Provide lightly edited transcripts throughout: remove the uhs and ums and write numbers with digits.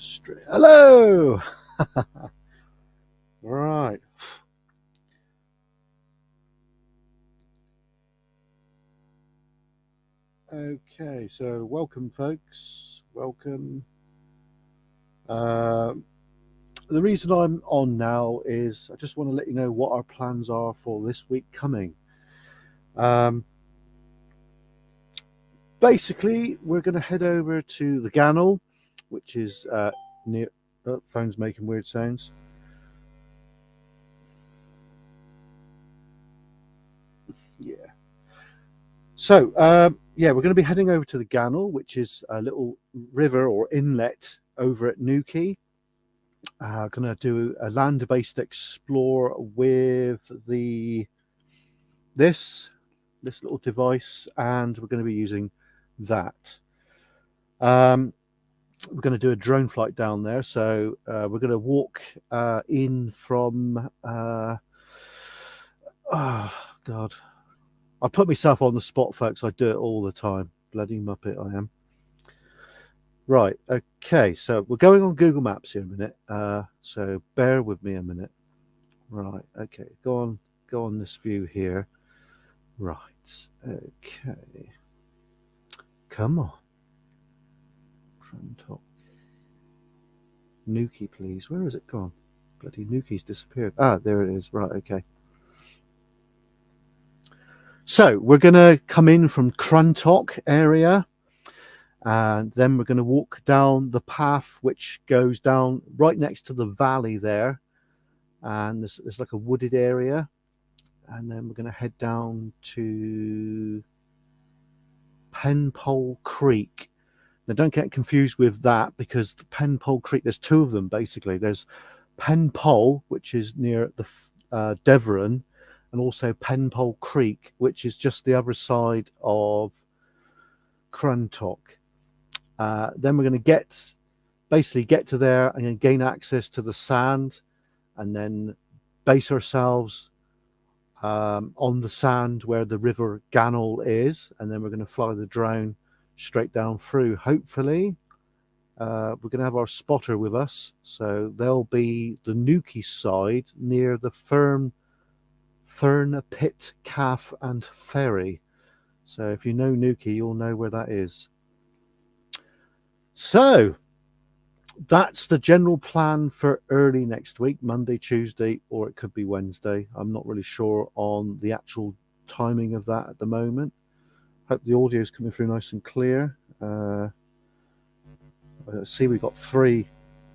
Hello. Right. Okay, so welcome, folks. Welcome. Uh, the reason I'm on now is I just want to let you know what our plans are for this week coming. Um, Basically, we're going to head over to the Gannel, which is near. Oh, phone's making weird sounds. Yeah. So, yeah, we're going to be heading over to the Gannel, which is a little river or inlet over at Newquay. Going to do a land-based explore with this little device, and we're going to be using that. We're going to do a drone flight down there, so we're going to walk in from. Oh God, I put myself on the spot, folks. I do it all the time. Bloody muppet, I am. Right. Okay. So we're going on Google Maps here a minute. So bear with me a minute. Right. Okay. Go on this view here. Right. Okay. Come on. Crantock. Newquay, please. Where has it gone? Bloody Newquay's disappeared. Ah, there it is. Right. Okay. So we're going to come in from Crantock area, and then we're going to walk down the path which goes down right next to the valley there, and there's like a wooded area, and then we're going to head down to Penpole Creek. Now, don't get confused with that, because the Penpole Creek, there's two of them basically. There's Penpole, which is near the Deveron, and also Penpole Creek, which is just the other side of Crantock. Then we're going to get to there and gain access to the sand, and then base ourselves on the sand where the River Gannel is, and then we're going to fly the drone straight down through. Hopefully, we're going to have our spotter with us, so they'll be the Newquay side near the Fern Pit Calf and Ferry. So if you know Newquay, you'll know where that is. So that's the general plan for early next week, Monday, Tuesday, or it could be Wednesday. I'm not really sure on the actual timing of that at the moment. Hope the audio is coming through nice and clear. I see we've got 3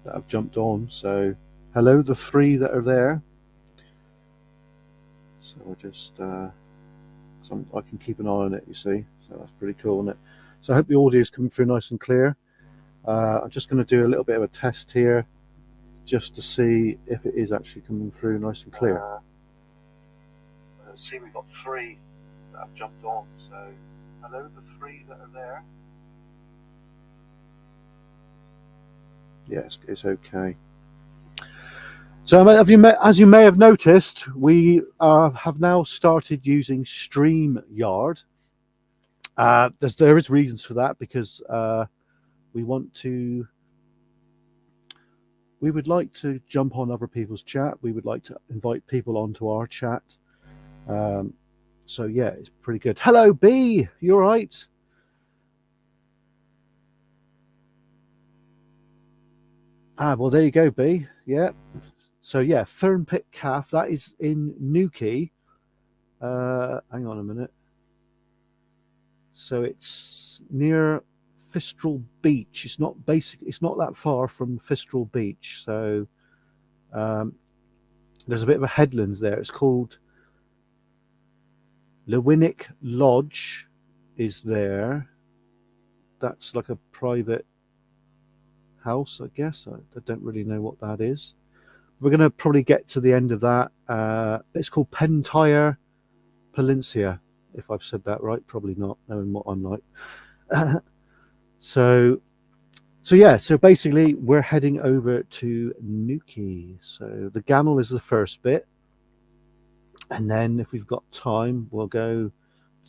that have jumped on. So hello, the 3 that are there. So I just I can keep an eye on it, you see. So that's pretty cool, isn't it? So I hope the audio is coming through nice and clear. I'm just going to do a little bit of a test here, just to see if it is actually coming through nice and clear. See, we've got 3 that have jumped on. So hello, the 3 that are there. Yes, it's okay. So as you may have noticed, we have now started using StreamYard. There is reasons for that, because we would like to jump on other people's chat. We would like to invite people onto our chat. So yeah, it's pretty good. Hello, B. You all right? Well, there you go, B. Yeah. So yeah, Fern Pit Calf, that is in Newquay. Hang on a minute. So it's near Fistral Beach. It's not that far from Fistral Beach. So there's a bit of a headland there. It's called Lewinick Lodge is there. That's like a private house, I guess. I don't really know what that is. We're going to probably get to the end of that. It's called Pentyre Peninsula, if I've said that right. Probably not, knowing what I'm like. So yeah, so basically we're heading over to Newquay. So the Gannel is the first bit, and then if we've got time, we'll go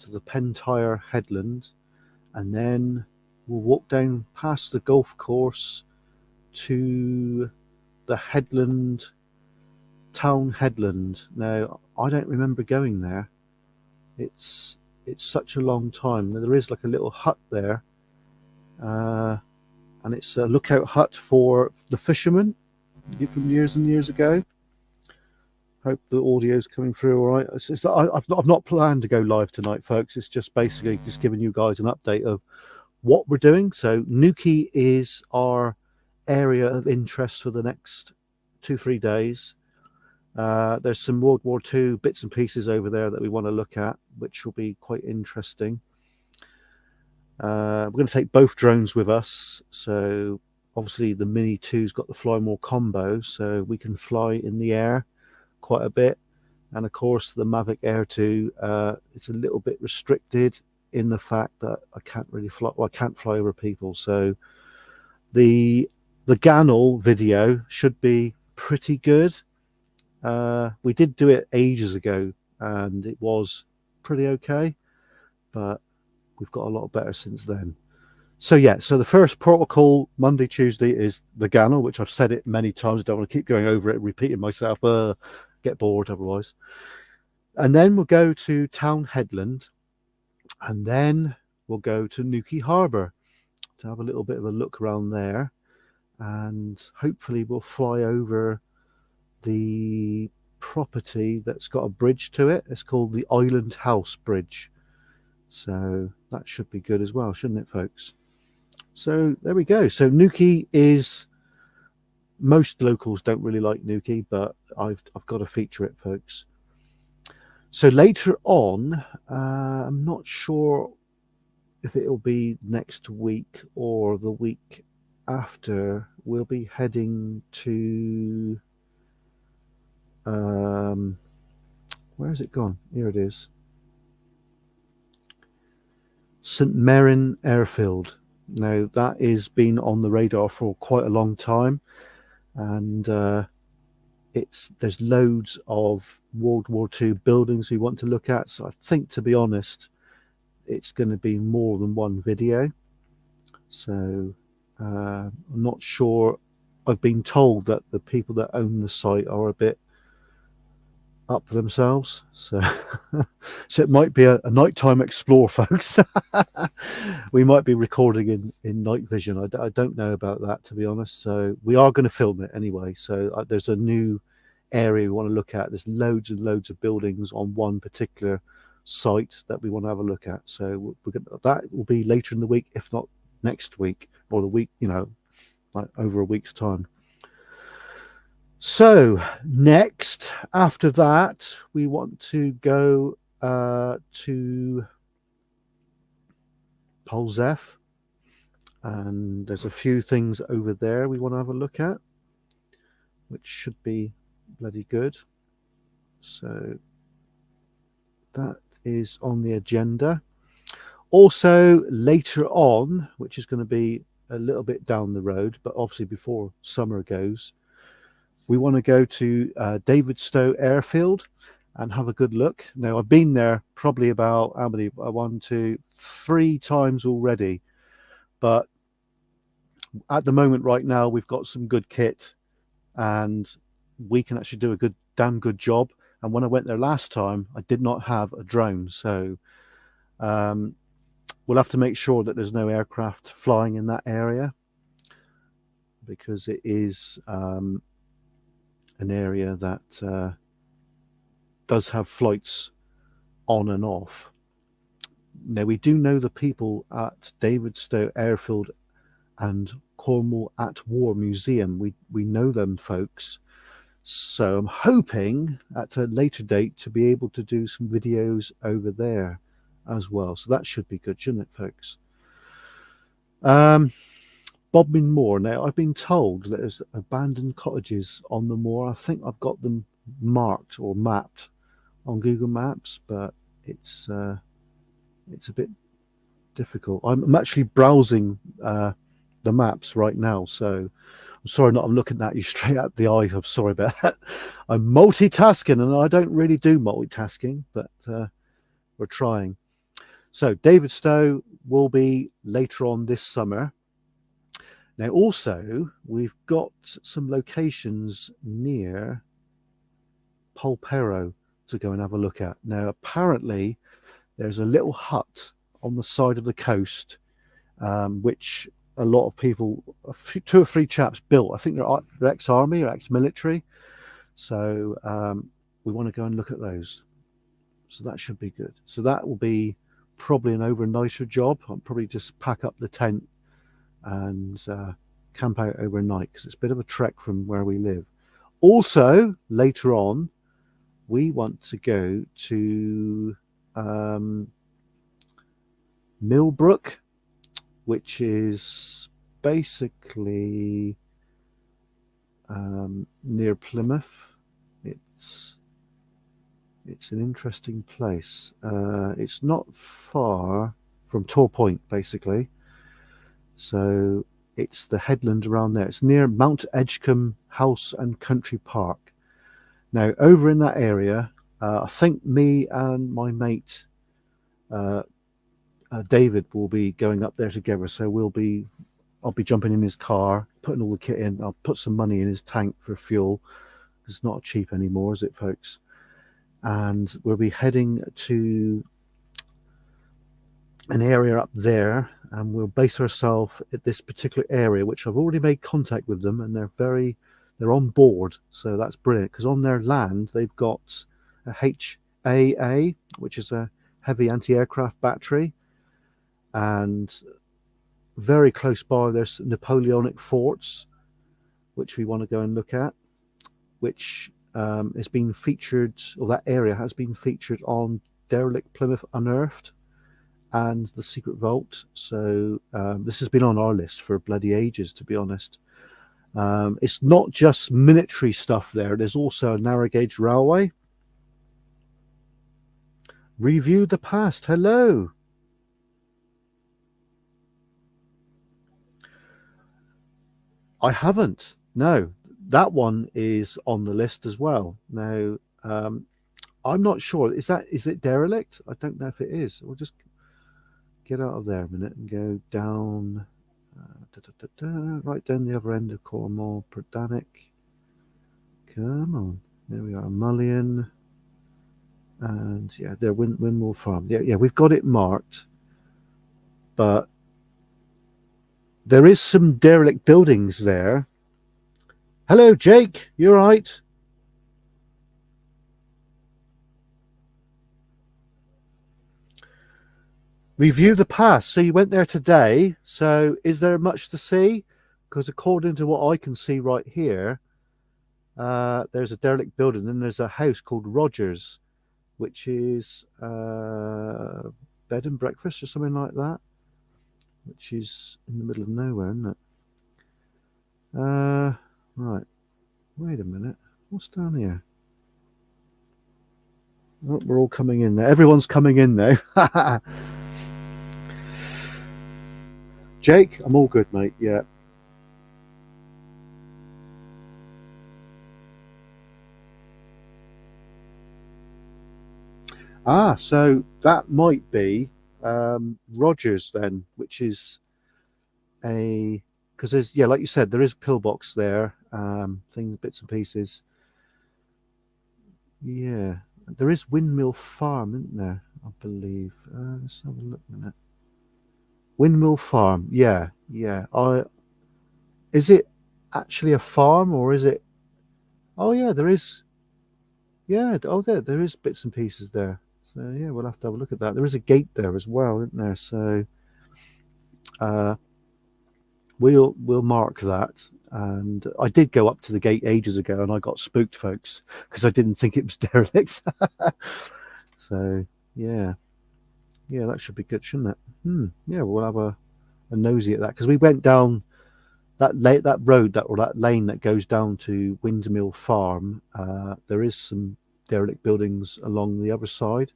to the Pentyre Headland, and then we'll walk down past the golf course to the headland, town headland. Now, I don't remember going there. It's such a long time. There is like a little hut there, and it's a lookout hut for the fishermen from years and years ago. Hope the audio's coming through all right. I've not planned to go live tonight, folks. It's just basically just giving you guys an update of what we're doing. So Newquay is our area of interest for the next 2-3 days. There's some World War II bits and pieces over there that we want to look at, which will be quite interesting. We're going to take both drones with us. So obviously the Mini 2's got the Fly More combo, so we can fly in the air quite a bit. And of course the Mavic Air 2, it's a little bit restricted in the fact that I can't really fly. Well, I can't fly over people. So the Ganol video should be pretty good. We did do it ages ago and it was pretty okay, but we've got a lot better since then. So yeah, so the first protocol Monday, Tuesday is the Ganol, which I've said it many times. I don't want to keep going over it, repeating myself, get bored otherwise. And then we'll go to Town Headland, and then we'll go to Newquay Harbour to have a little bit of a look around there, and hopefully we'll fly over the property that's got a bridge to it. It's called the Island House Bridge, so that should be good as well, shouldn't it, folks? So there we go. So Newquay is, most locals don't really like Newquay, but I've got to feature it, folks. So later on, I'm not sure if it'll be next week or the week after, we'll be heading to where has it gone? Here it is. St Mirren Airfield. Now that has been on the radar for quite a long time, and there's loads of World War II buildings we want to look at. So I think, to be honest, it's going to be more than one video. So I'm not sure. I've been told that the people that own the site are a bit up for themselves, so so it might be a nighttime explore, folks. We might be recording in night vision. I don't know about that, to be honest. So we are going to film it anyway. So there's a new area we want to look at. There's loads and loads of buildings on one particular site that we want to have a look at. So that will be later in the week, if not next week or the week, like over a week's time. So next, after that, we want to go to Polzeath, and there's a few things over there we want to have a look at, which should be bloody good. So that is on the agenda. Also later on, which is going to be a little bit down the road, but obviously before summer goes, we want to go to Davidstow Airfield and have a good look. Now, I've been there probably about, how many, 1, 2, 3 times already. But at the moment right now, we've got some good kit and we can actually do a damn good job. And when I went there last time, I did not have a drone. So we'll have to make sure that there's no aircraft flying in that area, because it is an area that does have flights on and off. Now, we do know the people at Davidstow Airfield and Cornwall at War Museum. We know them folks. So I'm hoping at a later date to be able to do some videos over there as well. So that should be good, shouldn't it, folks? Bodmin Moor. Now, I've been told that there's abandoned cottages on the moor. I think I've got them marked or mapped on Google Maps, but it's a bit difficult. I'm actually browsing the maps right now, so I'm sorry, I'm looking at you straight at the eyes. I'm sorry about that. I'm multitasking, and I don't really do multitasking, but we're trying. So Davidstow will be later on this summer. Now, also, we've got some locations near Polperro to go and have a look at. Now, apparently, there's a little hut on the side of the coast, which a lot of people, two or three chaps built. I think they're ex-army or ex-military. So we want to go and look at those. So that should be good. So that will be probably an overnighter job. I'll probably just pack up the tent and camp out overnight because it's a bit of a trek from where we live. Also, later on, we want to go to Millbrook, which is basically near Plymouth. It's an interesting place. It's not far from Tor Point, basically. So it's the headland around there. It's near Mount Edgecombe House and Country Park. Now, over in that area, I think me and my mate David will be going up there together. So I'll be jumping in his car, putting all the kit in. I'll put some money in his tank for fuel. It's not cheap anymore, is it, folks? And we'll be heading to an area up there, and we'll base ourselves at this particular area, which I've already made contact with them, and they're on board. So that's brilliant, because on their land they've got a HAA, which is a heavy anti-aircraft battery, and very close by there's Napoleonic forts, which we want to go and look at, which has been featured, or that area has been featured on Derelict Plymouth Unearthed and The Secret Vault. So this has been on our list for bloody ages, to be honest. It's not just military stuff there. There's also a narrow gauge railway. Review the past. Hello. I haven't. No, that one is on the list as well. Now, I'm not sure. Is it Derelict? I don't know if it is. We'll just get out of there a minute and go down, right down the other end of Cornwall, Prodanic. Come on, there we are, Mullion, and yeah, there, Windmill Farm. Yeah, we've got it marked, but there is some derelict buildings there. Hello, Jake. You all right? Review the past. So you went there today. So is there much to see? Because according to what I can see right here, there's a derelict building and there's a house called Rogers, which is bed and breakfast or something like that, which is in the middle of nowhere, isn't it? Right. Wait a minute. What's down here? Oh, we're all coming in there. Everyone's coming in now. Jake, I'm all good, mate. Yeah. So that might be Rogers then, which is because there's, yeah, like you said, there is a pillbox there, things, bits and pieces. Yeah, there is Windmill Farm, isn't there? I believe. Let's have a look a minute. Windmill Farm. Yeah. Is it actually a farm or is it? Oh yeah, there is. Yeah. Oh, there is bits and pieces there. So yeah, we'll have to have a look at that. There is a gate there as well, isn't there? So we'll mark that. And I did go up to the gate ages ago, and I got spooked, folks, because I didn't think it was derelict. So yeah, that should be good, shouldn't it? Yeah, we'll have a nosy at that, because we went down that road, that lane that goes down to Windmill Farm. There is some derelict buildings along the other side,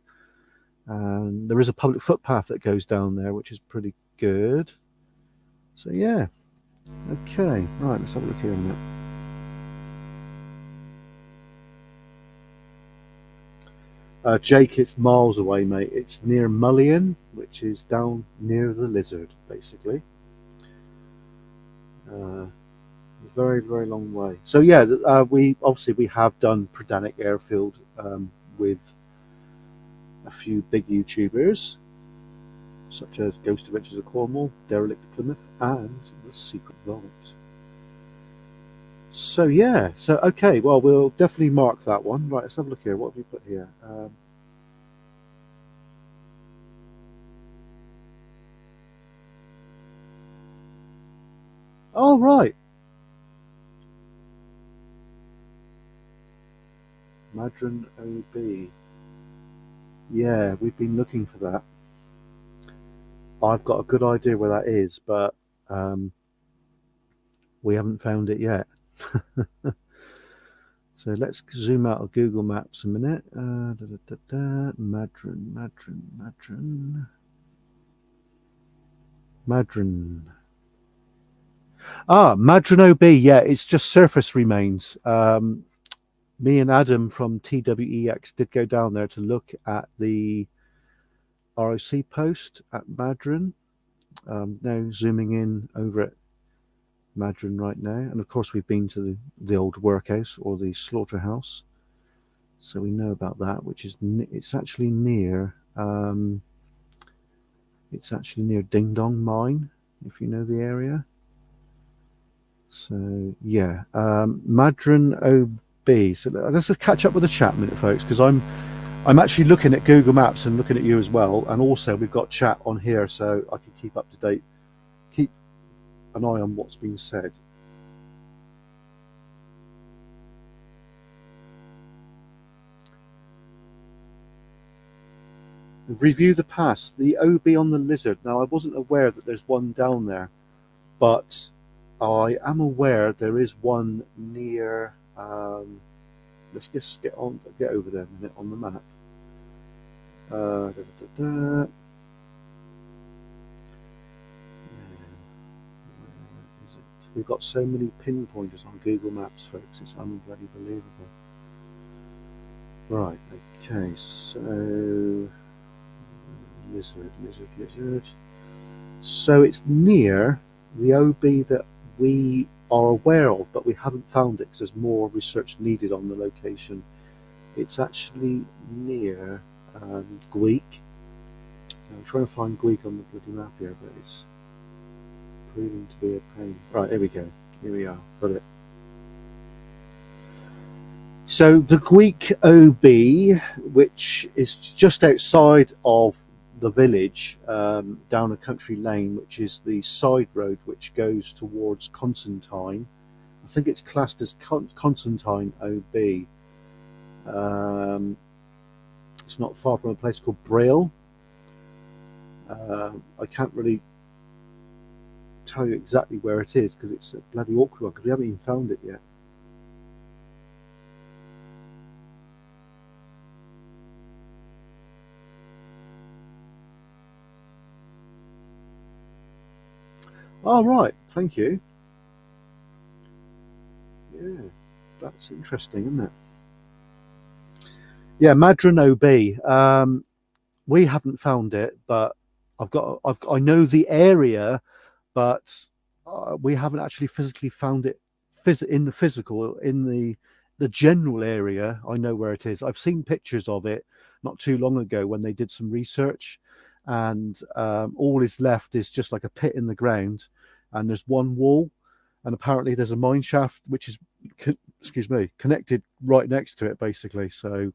and there is a public footpath that goes down there, which is pretty good. So yeah. Okay, right, let's have a look here a minute. Jake, it's miles away, mate. It's near Mullion, which is down near the Lizard, basically. Uh, very, very long way. So yeah, we have done Pradanic Airfield with a few big YouTubers such as Ghost Adventures of Cornwall, Derelict Plymouth, and The Secret Vault. So yeah, so okay, well we'll definitely mark that one. Right, let's have a look here. What have we put here? Oh right, Madron OB. Yeah, we've been looking for that. I've got a good idea where that is, but we haven't found it yet. So let's zoom out of Google Maps a minute. Madron. Madron OB. Yeah, it's just surface remains. Me and Adam from TWEX did go down there to look at the ROC post at Madron. Now zooming in over at Madron right now, and of course we've been to the old workhouse or the slaughterhouse, so we know about that. Which is it's actually near Ding Dong Mine, if you know the area. So yeah, Madron OB. So let's just catch up with the chat a minute, folks, because I'm actually looking at Google Maps and looking at you as well, and also we've got chat on here, so I can keep up to date, keep an eye on what's being said. Review the past. The OB on the Lizard. Now, I wasn't aware that there's one down there, but I am aware there is one near. Let's just get over there a minute on the map. We've got so many pinpointers on Google Maps, folks. It's unbelievable. Right. Okay. So lizard. So it's near the OB that we are aware of, but we haven't found it because there's more research needed on the location. It's actually near Gweek. I'm trying to find Gweek on the bloody map here, but it's proving to be a pain. Right, here we go. Here we are. Got it. So the Gweek OB, which is just outside of the village, down a country lane, which is the side road which goes towards Constantine. I think it's classed as Constantine OB. It's not far from a place called Braille. I can't really tell you exactly where it is because it's a bloody awkward one because we haven't even found it yet. Oh, right. Thank you. Yeah, that's interesting, isn't it? Yeah, Madron OB. We haven't found it, but I know the area, but we haven't actually physically found it in the physical, in the general area. I know where it is. I've seen pictures of it not too long ago when they did some research, and all is left is just like a pit in the ground, and there's one wall, and apparently there's a mine shaft which is connected right next to it, basically. So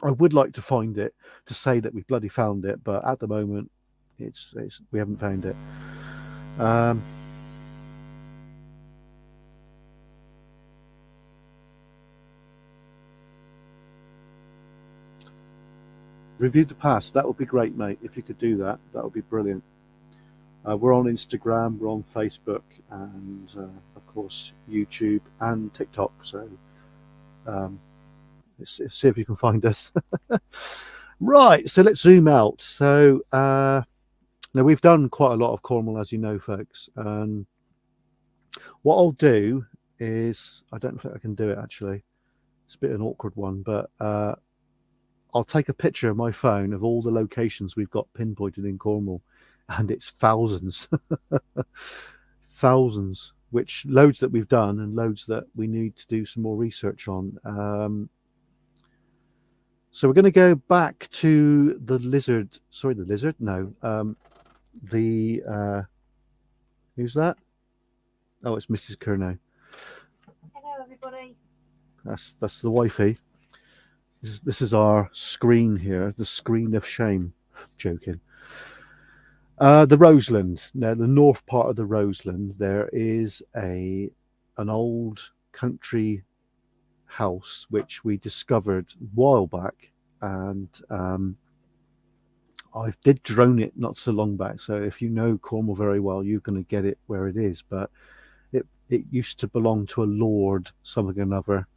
I would like to find it to say that we bloody found it, but at the moment, it's we haven't found it. Review the past. That would be great, mate. If you could do that, that would be brilliant. We're on Instagram, we're on Facebook, and of course YouTube and TikTok. So let's see if you can find us. Right. So let's zoom out. So now we've done quite a lot of Cornwall, as you know, folks. What I'll do is, I don't think I can do it actually. It's a bit of an awkward one, but I'll take a picture of my phone of all the locations we've got pinpointed in Cornwall, and it's thousands, thousands. which loads that we've done and loads that we need to do some more research on. So we're going to go back to the lizard. Sorry, the lizard? No. Who's that? Oh, it's Mrs. Curnow. Hello, everybody. That's the wifey. This is our screen here, the screen of shame. Joking. The Roseland. Now, the north part of the Roseland, there is an old country house which we discovered a while back, and I did drone it not so long back. So if you know Cornwall very well, you're going to get it where it is. But it used to belong to a lord, something or another.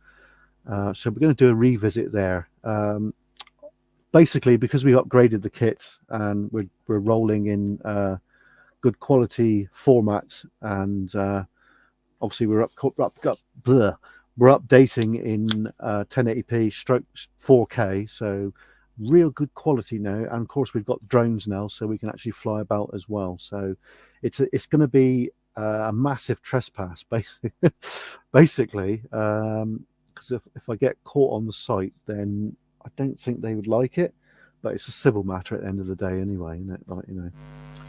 So we're going to do a revisit there. Basically, because we upgraded the kit and we're rolling in good quality formats, and obviously we're updating in 1080p stroke 4K, so real good quality now. And of course, we've got drones now, so we can actually fly about as well. So it's going to be a massive trespass, basically. Because if I get caught on the site, then I don't think they would like it. But it's a civil matter at the end of the day, anyway, isn't it? Like, you know.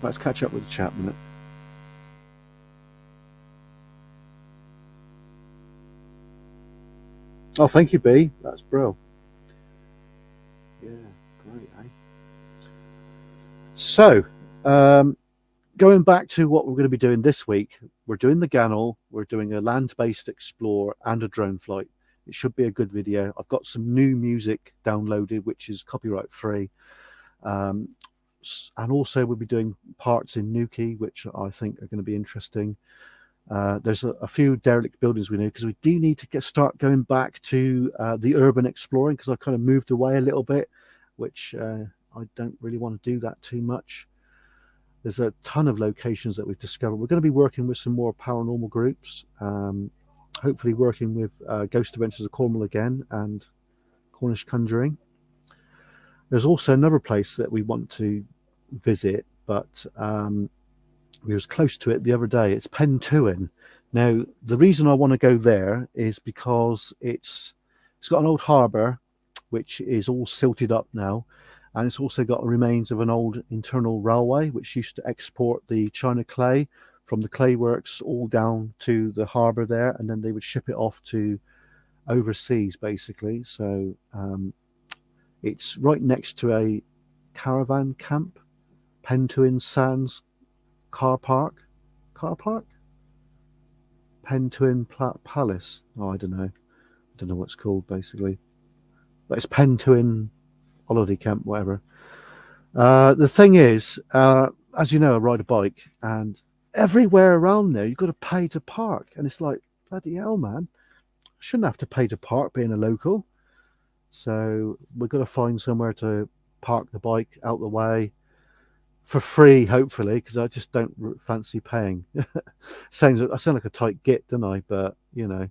Let's catch up with the chat a minute. Oh, thank you, B. That's brilliant. Yeah, great, eh? So, going back to what we're going to be doing this week, we're doing the Ganol, we're doing a land-based explore and a drone flight. It should be a good video. I've got some new music downloaded, which is copyright free. And also we'll be doing parts in Newquay, which I think are going to be interesting. There's a few derelict buildings we know, because we do need to start going back to the urban exploring, because I kind of moved away a little bit, which I don't really want to do that too much. There's a ton of locations that we've discovered. We're going to be working with some more paranormal groups, hopefully working with Ghost Adventures of Cornwall again and Cornish Conjuring. There's also another place that we want to visit, but we was close to it the other day. It's Pentwyn. Now, the reason I want to go there is because it's got an old harbour, which is all silted up now, and it's also got remains of an old internal railway, which used to export the China clay from the clay works all down to the harbour there, and then they would ship it off to overseas, basically. So it's right next to a caravan camp, Pentwyn Sands car park, Pentwyn Palace. Oh, I don't know what it's called, basically, but it's Pentwyn holiday camp, whatever. The thing is, as you know, I ride a bike, and everywhere around there you've got to pay to park, and it's like, bloody hell, man, I shouldn't have to pay to park being a local. So we've got to find somewhere to park the bike out the way for free, hopefully, because I just don't fancy paying. I sound like a tight git, don't I? But you know,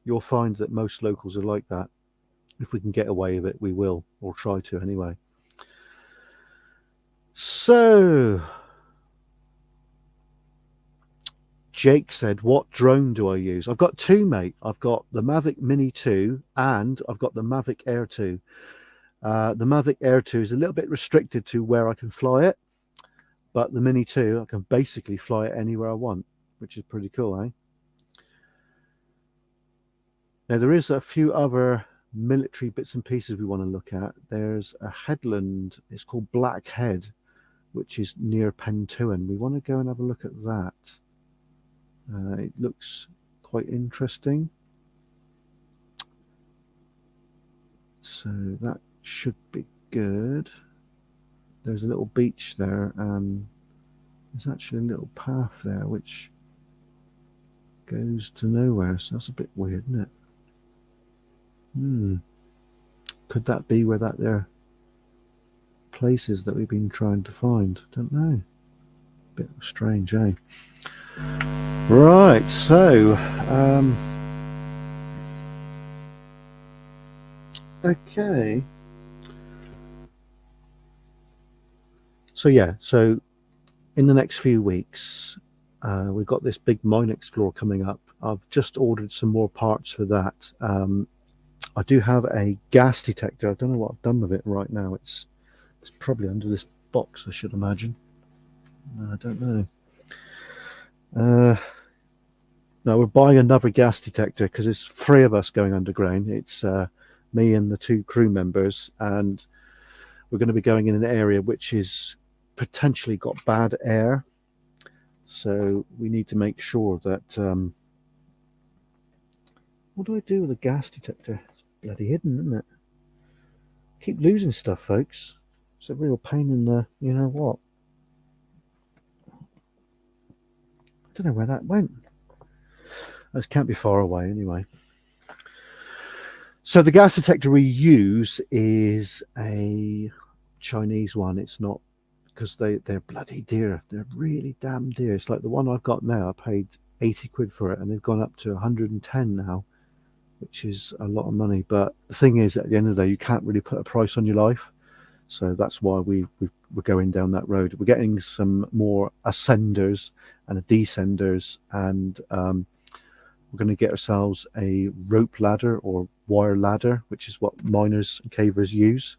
you'll find that most locals are like that. If we can get away with it, we will, or try to anyway. So Jake said, what drone do I use? I've got two, mate. I've got the Mavic Mini 2 and I've got the Mavic Air 2. The Mavic Air 2 is a little bit restricted to where I can fly it, but the Mini 2, I can basically fly it anywhere I want, which is pretty cool, eh? Now, there is a few other military bits and pieces we want to look at. There's a headland, it's called Black Head, which is near Pentwyn. We want to go and have a look at that. It looks quite interesting. So that should be good. There's a little beach there, and there's actually a little path there which goes to nowhere, so that's a bit weird, isn't it? Could that be where that there place is that we've been trying to find? Don't know. Bit strange, eh? Right, so okay. So yeah, so in the next few weeks, we've got this big Mine Explorer coming up. I've just ordered some more parts for that. I do have a gas detector. I don't know what I've done with it right now. It's probably under this box, I should imagine. I don't know. No, we're buying another gas detector because there's 3 of us going underground. It's me and the 2 crew members, and we're going to be going in an area which is potentially got bad air. So we need to make sure that... what do I do with a gas detector? It's bloody hidden, isn't it? Keep losing stuff, folks. It's a real pain in the... you know what? I don't know where that went. This can't be far away anyway. So the gas detector we use is a Chinese one. It's not, because they're bloody dear. They're really damn dear. It's like the one I've got now. I paid 80 quid for it, and they've gone up to 110 now, which is a lot of money. But the thing is, at the end of the day, you can't really put a price on your life. So that's why we're going down that road. We're getting some more ascenders and descenders, and we're going to get ourselves a rope ladder or wire ladder, which is what miners and cavers use.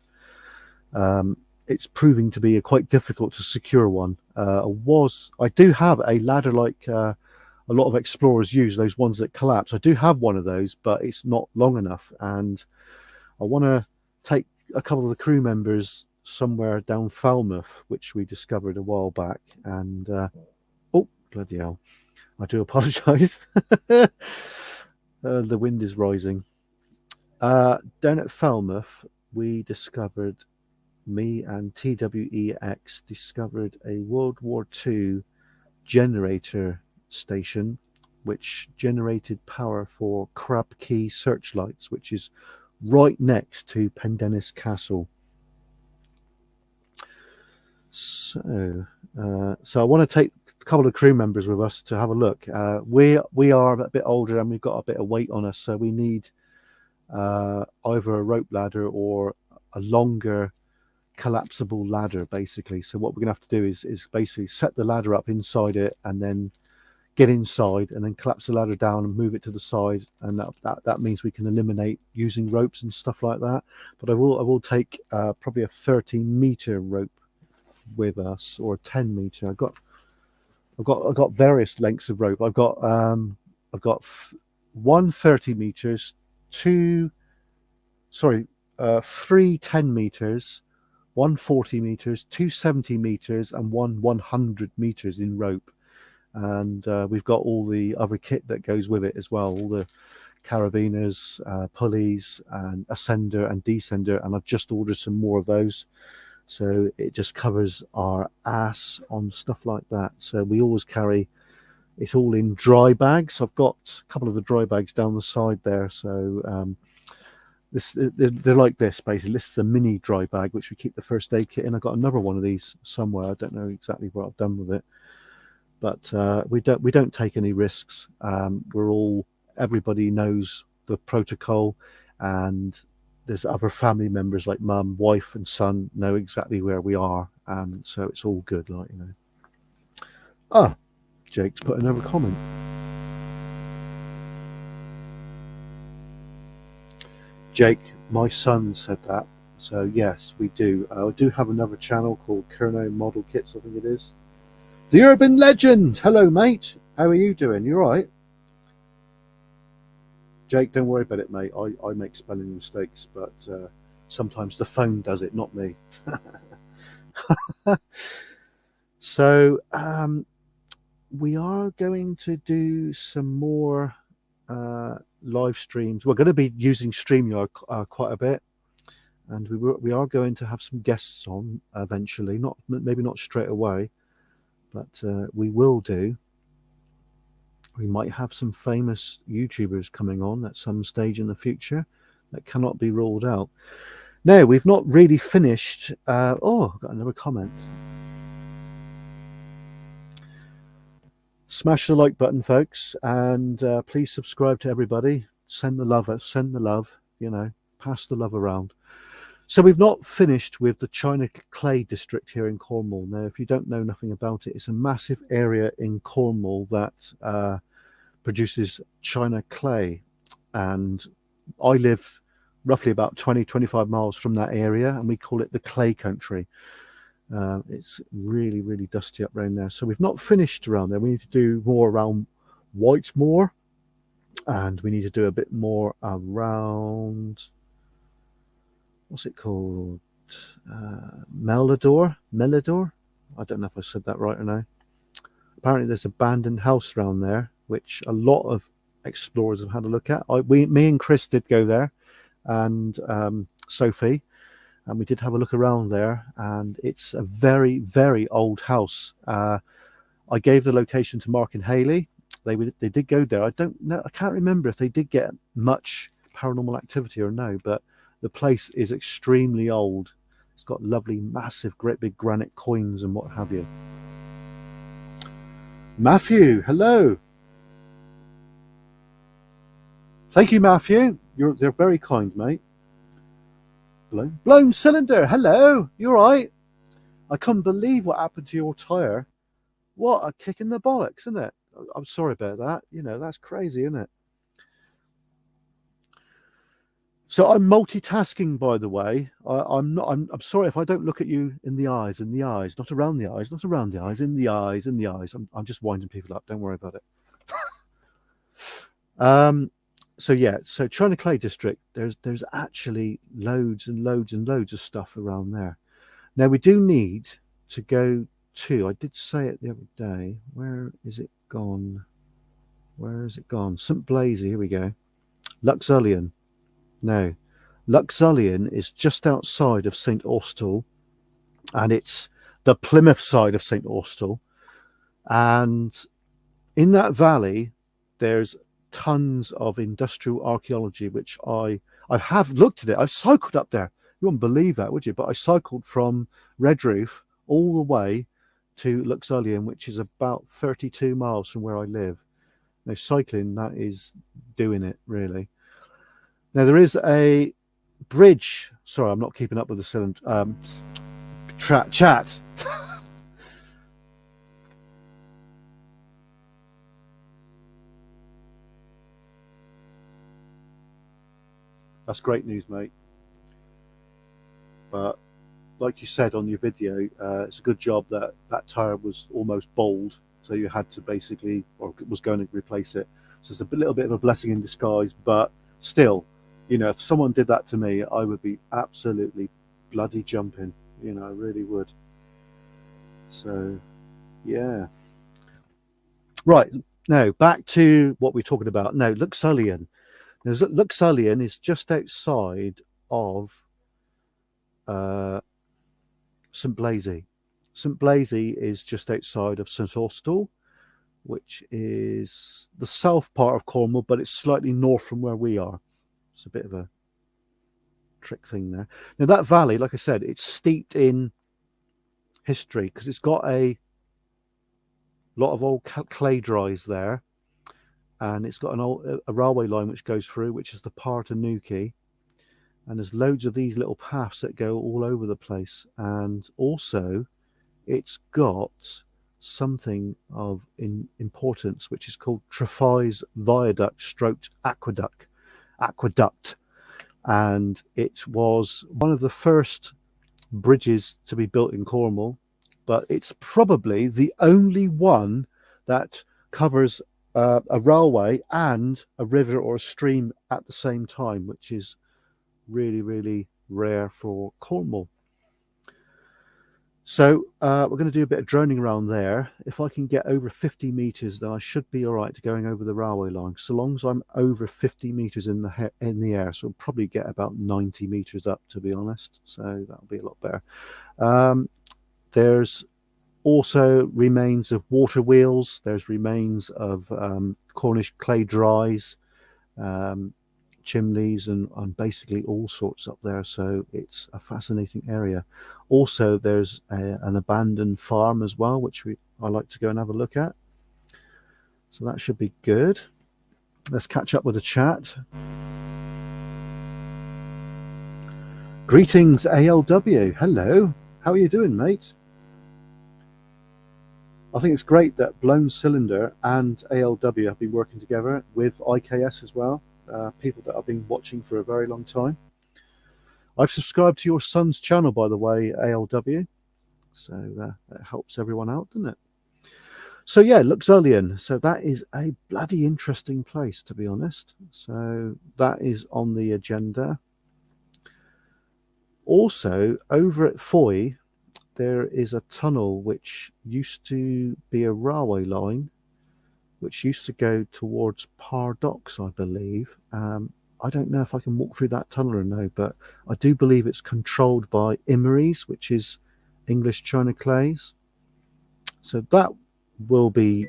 It's proving to be quite difficult to secure one. I do have a ladder like a lot of explorers use, those ones that collapse. I do have one of those, but it's not long enough. And I want to take a couple of the crew members somewhere down Falmouth, which we discovered a while back. And oh, bloody hell. I do apologise. The wind is rising. Down at Falmouth, me and TWEX discovered a World War II generator station, which generated power for Crab Key searchlights, which is right next to Pendennis Castle. So I want to take a couple of crew members with us to have a look. We are a bit older and we've got a bit of weight on us, so we need either a rope ladder or a longer collapsible ladder, basically. So what we're gonna have to do is basically set the ladder up inside it, and then get inside, and then collapse the ladder down and move it to the side, and that means we can eliminate using ropes and stuff like that. But I will take probably a 30-meter rope with us, or a 10-meter. I've got various lengths of rope. I've got 1 30 meters, 3 10 meters, 1 40 meters, 2 70 meters, and 1 100 meters in rope. And we've got all the other kit that goes with it as well, all the carabiners, pulleys, and ascender and descender, and I've just ordered some more of those, so it just covers our ass on stuff like that. So we always carry it all in dry bags. I've got a couple of the dry bags down the side there, so they're like this, basically. This is a mini dry bag which we keep the first aid kit in. I've got another one of these somewhere. I don't know exactly what I've done with it, but we don't take any risks. Everybody knows the protocol, and there's other family members like mum, wife, and son know exactly where we are, and so it's all good, like, you know. Ah, Jake's put another comment. Jake, my son said that, so yes, we do. I do have another channel called Kerno Model Kits, I think it is. The Urban Legend! Hello, mate. How are you doing? You all right? Jake, don't worry about it, mate. I make spelling mistakes, but sometimes the phone does it, not me. So we are going to do some more live streams. We're going to be using StreamYard quite a bit, and we are going to have some guests on eventually. Maybe not straight away, but we will do. We might have some famous YouTubers coming on at some stage in the future. That cannot be ruled out. Now, we've not really finished. Oh, I've got another comment. Smash the like button, folks, and please subscribe to everybody. Send the love, you know, pass the love around. So we've not finished with the China Clay District here in Cornwall. Now, if you don't know nothing about it, it's a massive area in Cornwall that produces China clay. And I live roughly about 20-25 miles from that area, and we call it the clay country. It's really, really dusty up around there. So we've not finished around there. We need to do more around Whitemoor, and we need to do a bit more around, what's it called? Melador? I don't know if I said that right or no. Apparently there's an abandoned house around there, which a lot of explorers have had a look at. Me and Chris did go there, and Sophie, and we did have a look around there, and it's a very, very old house. I gave the location to Mark and Haley. They did go there. I don't know. I can't remember if they did get much paranormal activity or no, but the place is extremely old. It's got lovely, massive, great big granite coins and what have you. Matthew, hello. Thank you, Matthew. They're very kind, mate. Blown cylinder, hello. You all right? I can't believe what happened to your tyre. What a kick in the bollocks, isn't it? I'm sorry about that. You know, that's crazy, isn't it? So I'm multitasking, by the way. I'm not. I'm sorry if I don't look at you in the eyes, not around the eyes, not around the eyes, in the eyes. I'm just winding people up. Don't worry about it. So yeah. So China Clay District. There's actually loads and loads and loads of stuff around there. Now we do need to go to. I did say it the other day. Where is it gone? Where is it gone? St Blaise. Here we go. Luxullian. No, Luxullian is just outside of St Austell, and it's the Plymouth side of St Austell. And in that valley, there's tons of industrial archaeology, which I have looked at it. I've cycled up there. You wouldn't believe that, would you? But I cycled from Redroof all the way to Luxullian, which is about 32 miles from where I live. Now, cycling, that is doing it, really. Now, there is a bridge. Sorry, I'm not keeping up with the cylinder. Chat. That's great news, mate. But like you said on your video, it's a good job that that tyre was almost bald. So you had to basically, or was going to replace it. So it's a little bit of a blessing in disguise, but still, you know, if someone did that to me, I would be absolutely bloody jumping. You know, I really would. So, yeah. Right, now back to what we're talking about. Now, Luxullian. Now, Luxullian is just outside of St Blaise. St Blaise is just outside of St Austell, which is the south part of Cornwall, but it's slightly north from where we are. It's a bit of a trick thing there. Now that valley, like I said, it's steeped in history because it's got a lot of old clay dries there, and it's got a railway line which goes through, which is the Partanuki, and there's loads of these little paths that go all over the place. And also, it's got something of importance, which is called Trefy's Viaduct Stroked Aqueduct, and it was one of the first bridges to be built in Cornwall, but it's probably the only one that covers a railway and a river or a stream at the same time, which is really, really rare for Cornwall. So we're going to do a bit of droning around there. If I can get over 50 meters, then I should be all right to going over the railway line. So long as I'm over 50 meters in the air, so we'll probably get about 90 meters up, to be honest. So that'll be a lot better. There's also remains of water wheels. There's remains of Cornish clay dries, chimneys, and basically all sorts up there. So it's a fascinating area. Also, there's an abandoned farm as well, which I like to go and have a look at. So that should be good. Let's catch up with the chat. Greetings, ALW. Hello. How are you doing, mate? I think it's great that Blown Cylinder and ALW have been working together with IKS as well. People that I've been watching for a very long time. I've subscribed to your son's channel, by the way, ALW. So that helps everyone out, doesn't it? So yeah, Luxullian. So that is a bloody interesting place, to be honest. So that is on the agenda. Also, over at Foy, there is a tunnel which used to be a railway line, which used to go towards Par Docks, I believe. I don't know if I can walk through that tunnel or no, but I do believe it's controlled by Imerys, which is English China Clays. So that will be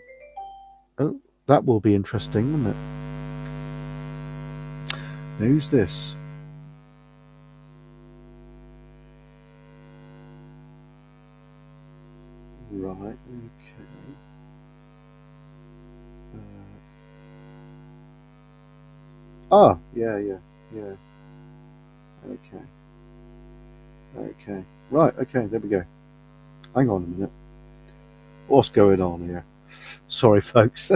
interesting, won't it? Who's this? Right, okay. Yeah. Okay. Right, okay, there we go. Hang on a minute. What's going on here? Sorry, folks.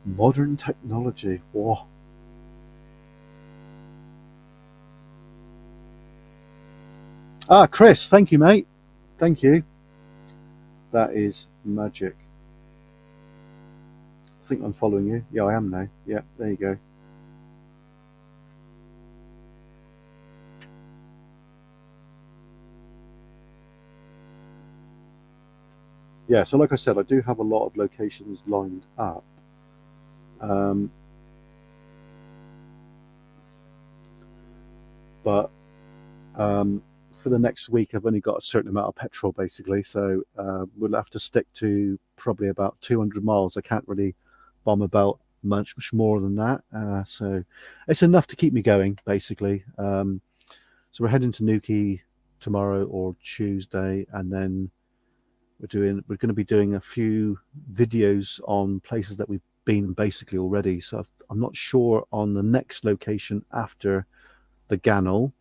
Modern technology. Whoa. Chris, thank you, mate. Thank you. That is magic. I think I'm following you. Yeah, I am now. Yeah, there you go. Yeah, so like I said, I do have a lot of locations lined up. But for the next week, I've only got a certain amount of petrol, basically. So we'll have to stick to probably about 200 miles. I can't really bomb about much more than that. So it's enough to keep me going, basically. So we're heading to Newquay tomorrow or Tuesday, and then we're going to be doing a few videos on places that we've been basically already. So I'm not sure on the next location after the Gannel,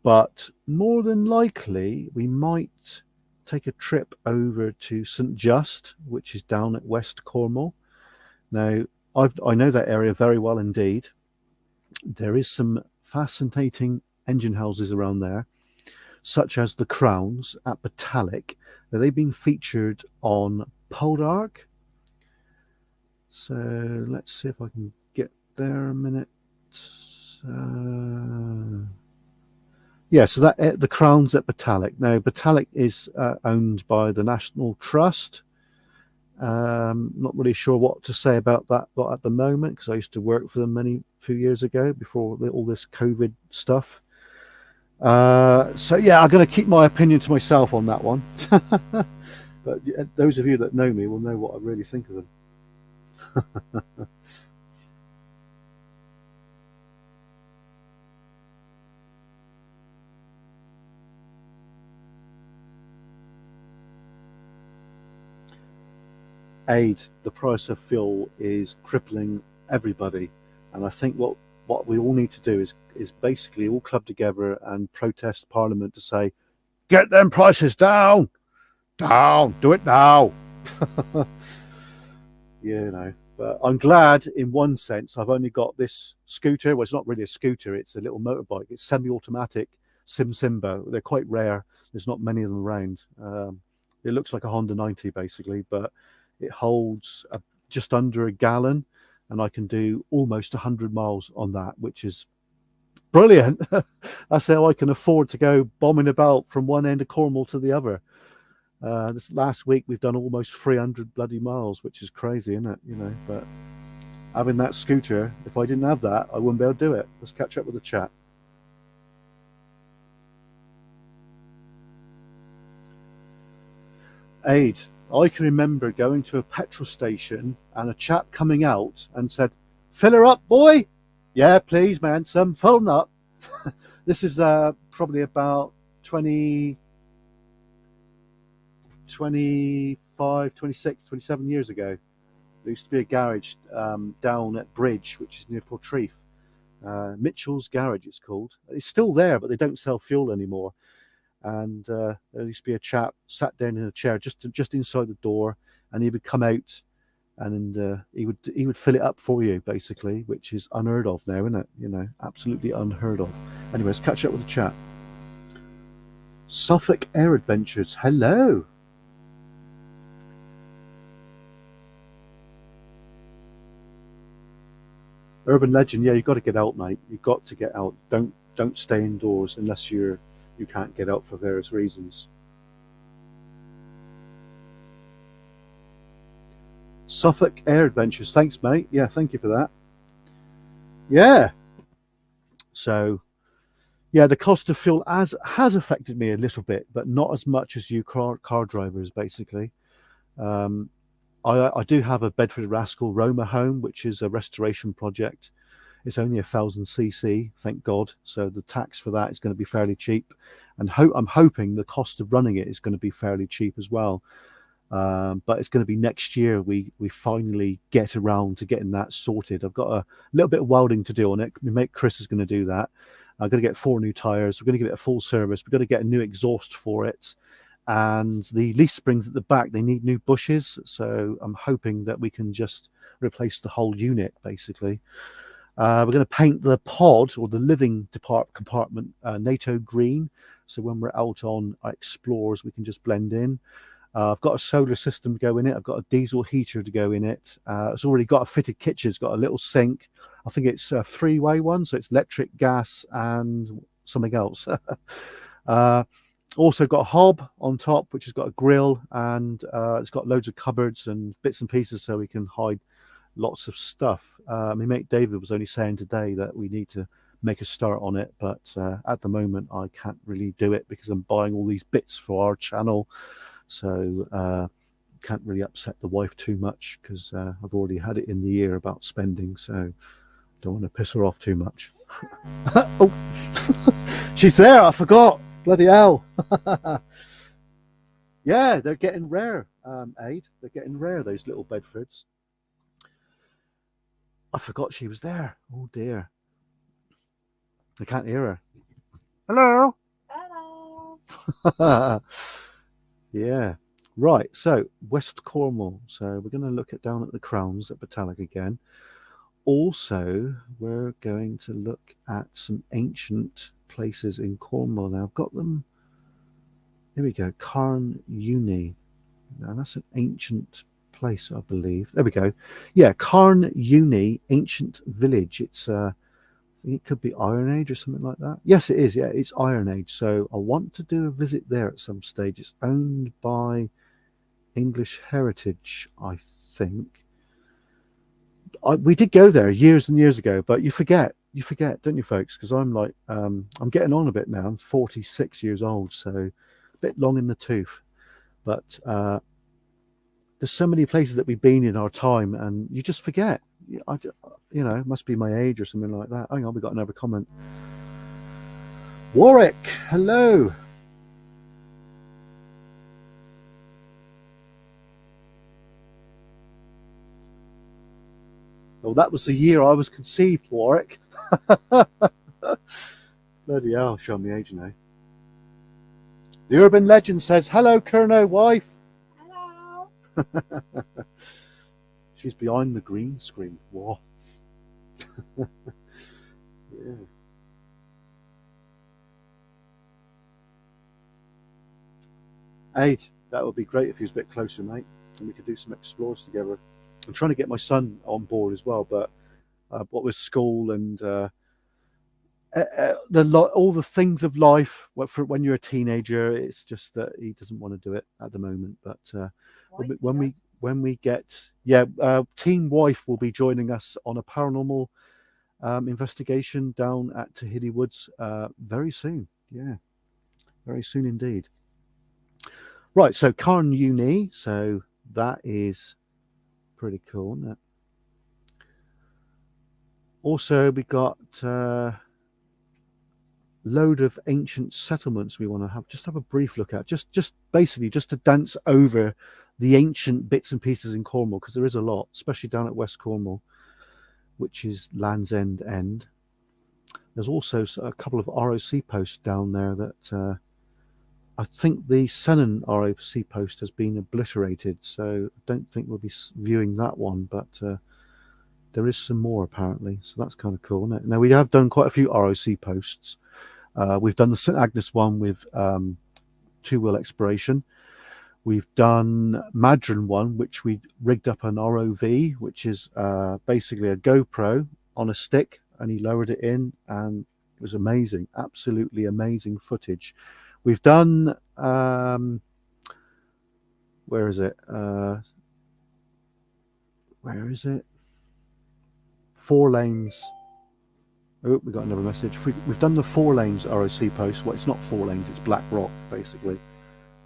but more than likely we might take a trip over to St Just, which is down at West Cornwall. Now, I know that area very well indeed. There is some fascinating engine houses around there, such as the Crowns at Batalic. Now, they've been featured on Podark. So let's see if I can get there a minute. Yeah, so that the Crowns at Batalic. Now, Batalic is owned by the National Trust. Not really sure what to say about that lot at the moment, because I used to work for them few years ago before all this COVID stuff. So yeah, I'm going to keep my opinion to myself on that one. But those of you that know me will know what I really think of them. Aid, the price of fuel is crippling everybody, and I think what we all need to do is basically all club together and protest Parliament to say, get them prices down, do it now. You know, but I'm glad in one sense I've only got this scooter. Well, it's not really a scooter, it's a little motorbike. It's semi-automatic Simba. They're quite rare. There's not many of them around. It looks like a Honda 90 basically, but it holds just under a gallon, and I can do almost 100 miles on that, which is brilliant. That's how I can afford to go bombing about from one end of Cornwall to the other. This last week we've done almost 300 bloody miles, which is crazy, isn't it? You know, but having that scooter, if I didn't have that, I wouldn't be able to do it. Let's catch up with the chat. Aid, I can remember going to a petrol station and a chap coming out and said, "Fill her up, boy." "Yeah, please, man, some phone up." This is probably about 25, 26, 27 years ago. There used to be a garage down at Bridge, which is near Portreath, Mitchell's Garage it's called. It's still there, but they don't sell fuel anymore. And there used to be a chap sat down in a chair just inside the door, and he would come out, and he would fill it up for you, basically, which is unheard of now, isn't it? You know, absolutely unheard of. Anyway, let's catch up with the chat. Suffolk Air Adventures, hello. Urban Legend, yeah, you've got to get out, mate. You've got to get out. Don't stay indoors unless you can't get out for various reasons. Suffolk Air Adventures, thanks, mate. Yeah, thank you for that. Yeah. So, yeah, the cost of fuel has affected me a little bit, but not as much as you car drivers, basically. I do have a Bedford Rascal Roma home, which is a restoration project. It's only 1,000cc, thank God. So the tax for that is going to be fairly cheap, and I'm hoping the cost of running it is going to be fairly cheap as well. But it's going to be next year we finally get around to getting that sorted. I've got a little bit of welding to do on it. My mate Chris is going to do that. I'm going to get 4 new tires. We're going to give it a full service. We've got to get a new exhaust for it. And the leaf springs at the back, they need new bushes. So I'm hoping that we can just replace the whole unit, basically. We're going to paint the pod, or the living compartment, NATO green. So when we're out on our explores, we can just blend in. I've got a solar system to go in it. I've got a diesel heater to go in it. It's already got a fitted kitchen. It's got a little sink. I think it's a 3-way one. So it's electric, gas, and something else. Also got a hob on top, which has got a grill, and it's got loads of cupboards and bits and pieces so we can hide lots of stuff. My mate David was only saying today that we need to make a start on it, but at the moment I can't really do it because I'm buying all these bits for our channel. So can't really upset the wife too much because I've already had it in the ear about spending, so don't want to piss her off too much. Oh, she's there, I forgot. Bloody hell. Yeah, they're getting rare, Aid. They're getting rare, those little Bedfords. I forgot she was there. Oh dear. I can't hear her. Hello. Hello. Yeah. Right. So West Cornwall. So we're going to look down at the Crowns at Batalic again. Also, we're going to look at some ancient places in Cornwall. Now I've got them. Here we go. Carn Uni. Now that's an ancient place, I believe. There we go. Yeah, Carn Uni, ancient village. It's I think it could be Iron Age or something like that. Yes, it is. Yeah, it's Iron Age. So I want to do a visit there at some stage. It's owned by English Heritage, I think. We did go there years and years ago, but you forget, don't you, folks? Because I'm like, I'm getting on a bit now. I'm 46 years old, so a bit long in the tooth. But there's so many places that we've been in our time, and you just forget. You know, it must be my age or something like that. Hang on, we got another comment. Warwick, hello. Oh, that was the year I was conceived, Warwick. Bloody hell, show me age now. The Urban Legend says, hello, Kerno, wife. Hello. She's behind the green screen. Whoa. Yeah. Aid, that would be great if he was a bit closer, mate, and we could do some explores together. I'm trying to get my son on board as well, but what with school and all the things of life, when you're a teenager, it's just that he doesn't want to do it at the moment. But when we get, Teen Wife will be joining us on a paranormal investigation down at Tahiti Woods very soon. Yeah, very soon indeed. Right, so Carn Uni, so that is pretty cool, isn't it? Also, we got load of ancient settlements we want to have a brief look at, just basically just to dance over the ancient bits and pieces in Cornwall, because there is a lot, especially down at West Cornwall, which is Land's End. There's also a couple of ROC posts down there that I think the Senon ROC post has been obliterated, so I don't think we'll be viewing that one, but there is some more apparently, so that's kind of cool, isn't it? Now, we have done quite a few ROC posts. We've done the St Agnes one with two-wheel exploration. We've done Madron one, which we rigged up an ROV, which is basically a GoPro on a stick, and he lowered it in, and it was amazing, absolutely amazing footage. We've done where is it? Where is it? 4 lanes. Oh, we got another message. We've done the 4 lanes ROC post. Well, it's not 4 lanes, it's Black Rock, basically.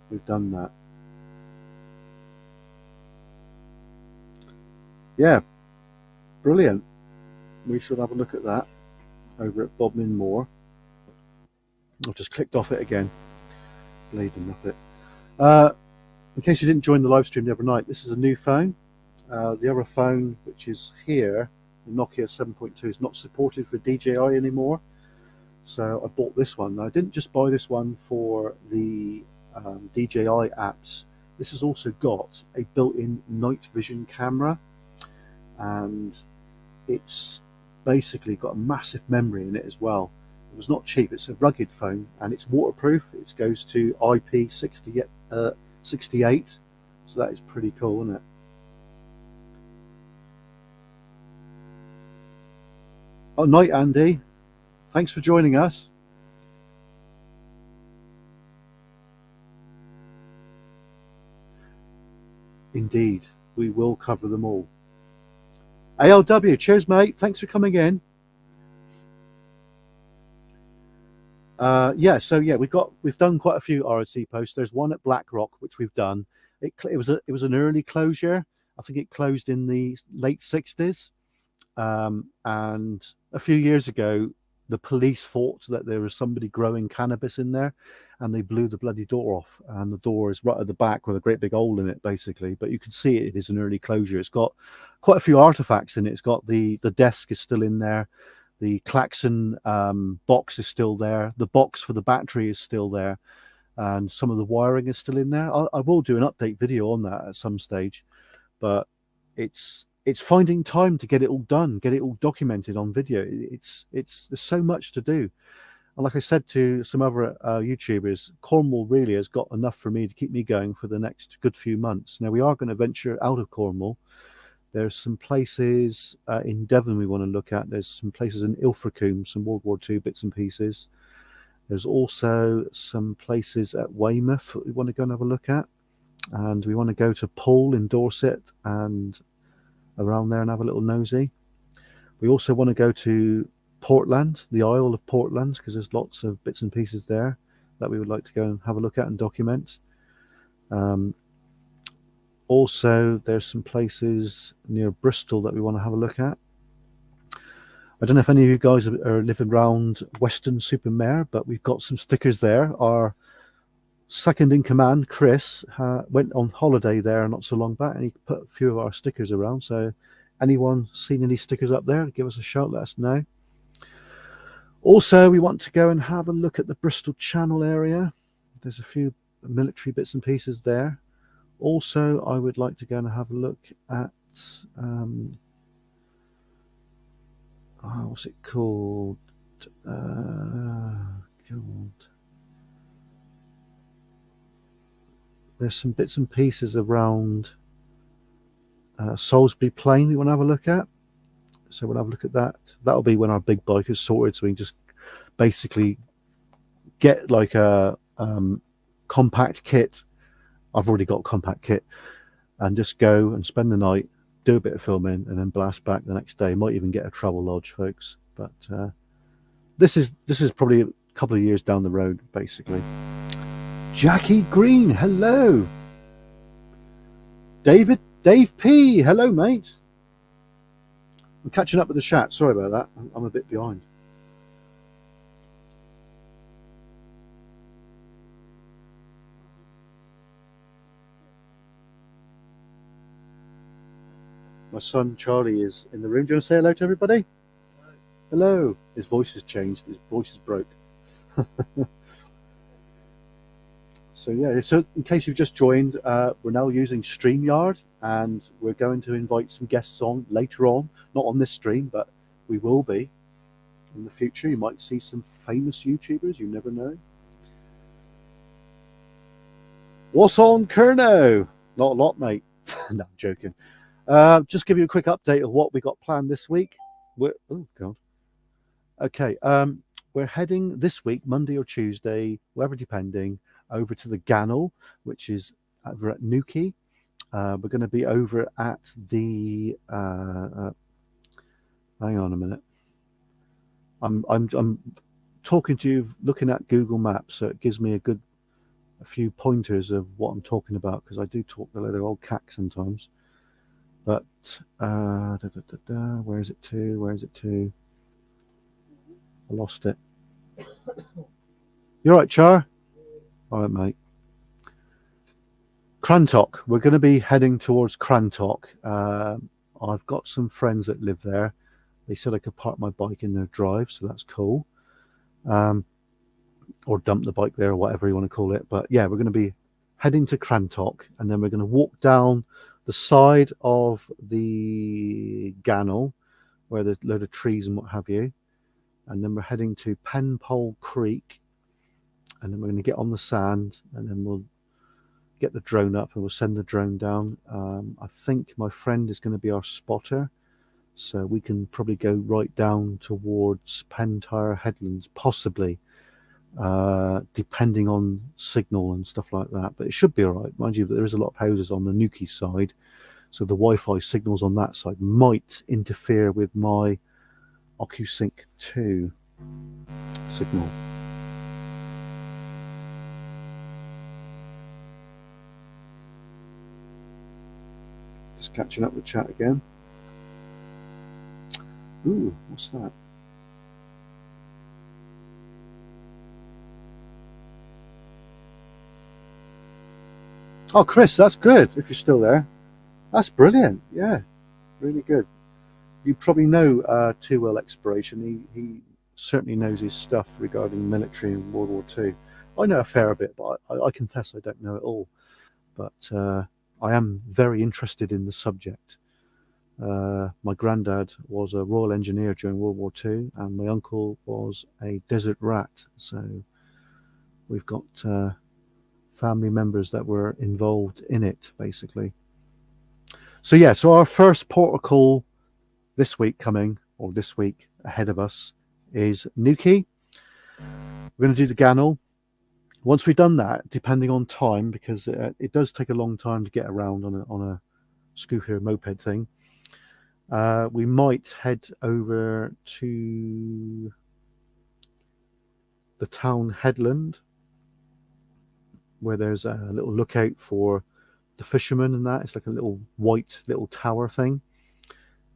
We've done that. Yeah, brilliant. We should have a look at that over at Bodmin Moor. I've just clicked off it again. Bleeding up it. In case you didn't join the live stream the other night, this is a new phone. The other phone, which is here, the Nokia 7.2, is not supported for DJI anymore. So I bought this one. Now, I didn't just buy this one for the DJI apps. This has also got a built-in night vision camera, and it's basically got a massive memory in it as well. It was not cheap. It's a rugged phone, and it's waterproof. It goes to IP68, so that is pretty cool, isn't it? Oh, night, Andy. Thanks for joining us. Indeed, we will cover them all. ALW, cheers, mate. Thanks for coming in. We've done quite a few ROC posts. There's one at Blackrock which we've done. It was an early closure. I think it closed in the late 60s, and a few years ago, the police thought that there was somebody growing cannabis in there, and they blew the bloody door off. And the door is right at the back with a great big hole in it, basically. But you can see it is an early closure. It's got quite a few artifacts in it. It's got the desk is still in there. The klaxon box is still there. The box for the battery is still there. And some of the wiring is still in there. I will do an update video on that at some stage. But it's finding time to get it all done, get it all documented on video. There's so much to do. And like I said to some other YouTubers, Cornwall really has got enough for me to keep me going for the next good few months. Now, we are going to venture out of Cornwall. There's some places in Devon we want to look at. There's some places in Ilfracombe, some World War II bits and pieces. There's also some places at Weymouth that we want to go and have a look at. And we want to go to Poole in Dorset and around there and have a little nosy. We also want to go to Portland, the Isle of Portland, because there's lots of bits and pieces there that we would like to go and have a look at and document. Also, there's some places near Bristol that we want to have a look at. I don't know if any of you guys are living around Weston-super-Mare, but we've got some stickers there. Our second in command, Chris, went on holiday there not so long back, and he put a few of our stickers around. So anyone seen any stickers up there, give us a shout, let us know. Also, we want to go and have a look at the Bristol Channel area. There's a few military bits and pieces there. Also, I would like to go and have a look at what's it called? There's some bits and pieces around Salisbury Plain we want to have a look at. So we'll have a look at that. That'll be when our big bike is sorted, so we can just basically get like a compact kit. I've already got a compact kit, and just go and spend the night, do a bit of filming, and then blast back the next day. Might even get a travel lodge, folks. But this is probably a couple of years down the road, basically. Jackie Green, hello. Dave P, hello, mate. I'm catching up with the chat. Sorry about that. I'm a bit behind. My son Charlie is in the room. Do you want to say hello to everybody? Hello. His voice has changed. His voice is broke. So yeah, so in case you've just joined, we're now using StreamYard, and we're going to invite some guests on later on. Not on this stream, but we will be in the future. You might see some famous YouTubers. You never know. What's on Kerno? Not a lot, mate. No, I'm joking. Just give you a quick update of what we got planned this week. Oh god. Okay. We're heading this week, Monday or Tuesday, weather depending, over to the Gannel, which is over at Newquay. We're going to be over at the. Hang on a minute. I'm talking to you, looking at Google Maps, so it gives me a few pointers of what I'm talking about, because I do talk a little old cack sometimes. But where is it to? Where is it to? I lost it. You all right, Char? All right, mate. Crantock. We're going to be heading towards Crantock. I've got some friends that live there. They said I could park my bike in their drive, so that's cool. Or dump the bike there, or whatever you want to call it. But yeah, we're going to be heading to Crantock, and then we're going to walk down the side of the Gannel, where there's a load of trees and what have you. And then we're heading to Penpole Creek, and then we're going to get on the sand, and then we'll get the drone up and we'll send the drone down. I think my friend is going to be our spotter, so we can probably go right down towards Pentire Headlands, possibly, depending on signal and stuff like that. But it should be all right. Mind you, there is a lot of houses on the Newquay side, so the Wi-Fi signals on that side might interfere with my OcuSync 2 signal. Just catching up with chat again. Ooh, what's that? Oh, Chris, that's good if you're still there. That's brilliant. Yeah, really good. You probably know Too Well Exploration. He certainly knows his stuff regarding military and World War II. I know a fair bit, but I confess I don't know it all. But I am very interested in the subject. My granddad was a Royal Engineer during World War II, and my uncle was a desert rat. So we've got family members that were involved in it, basically. So yeah, so our first protocol this week ahead of us is Newquay. We're going to do the Gannel. Once we've done that, depending on time, because it does take a long time to get around on a scooter moped thing, we might head over to the town headland, where there's a little lookout for the fishermen and that. It's like a little white little tower thing.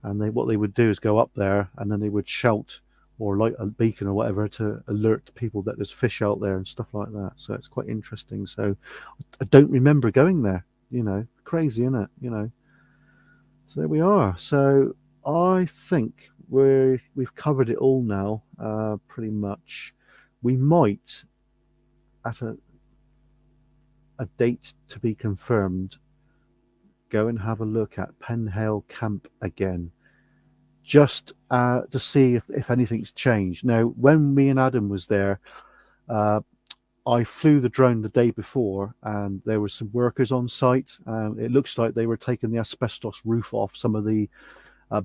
And what they would do is go up there, and then they would shout or light a beacon or whatever to alert people that there's fish out there and stuff like that. So it's quite interesting. So I don't remember going there. Crazy, isn't it? So there we are. So I think we've covered it all now, pretty much. We might, at a date to be confirmed, go and have a look at Penhale Camp again, just to see if anything's changed. Now, when me and Adam was there, I flew the drone the day before, and there were some workers on site. It looks like they were taking the asbestos roof off some of the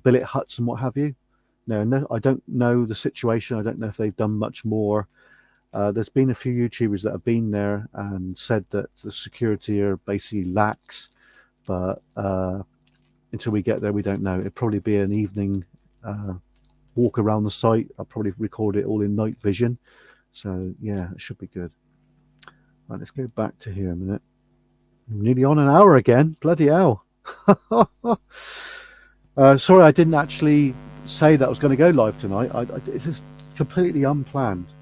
billet huts and what have you. No, I don't know the situation. I don't know if they've done much more. There's been a few YouTubers that have been there and said that the security are basically lax, but until we get there, we don't know. It'd probably be an evening walk around the site. I'll probably record it all in night vision. So yeah, it should be good. Right, let's go back to here a minute. I'm nearly on an hour again. Bloody hell. Sorry, I didn't actually say that I was going to go live tonight. It's just completely unplanned.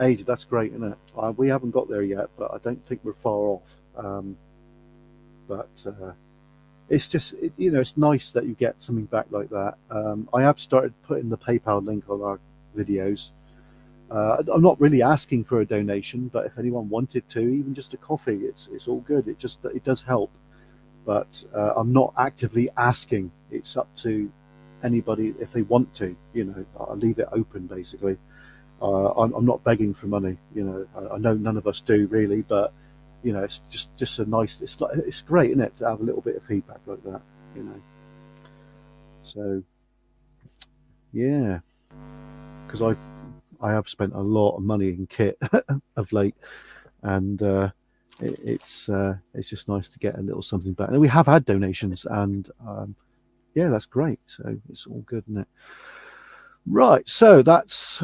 Age, that's great, isn't it? We haven't got there yet, but I don't think we're far off. But it's just, it's nice that you get something back like that. I have started putting the PayPal link on our videos. I'm not really asking for a donation, but if anyone wanted to, even just a coffee, it's all good. It does help, but I'm not actively asking. It's up to anybody if they want to. I'll leave it open basically. I'm not begging for money. I know none of us do really, but it's just a nice. It's great, isn't it, to have a little bit of feedback like that. So yeah, because I have spent a lot of money in kit of late, and it's just nice to get a little something back. And we have had donations, and yeah, that's great. So it's all good, isn't it? Right. So that's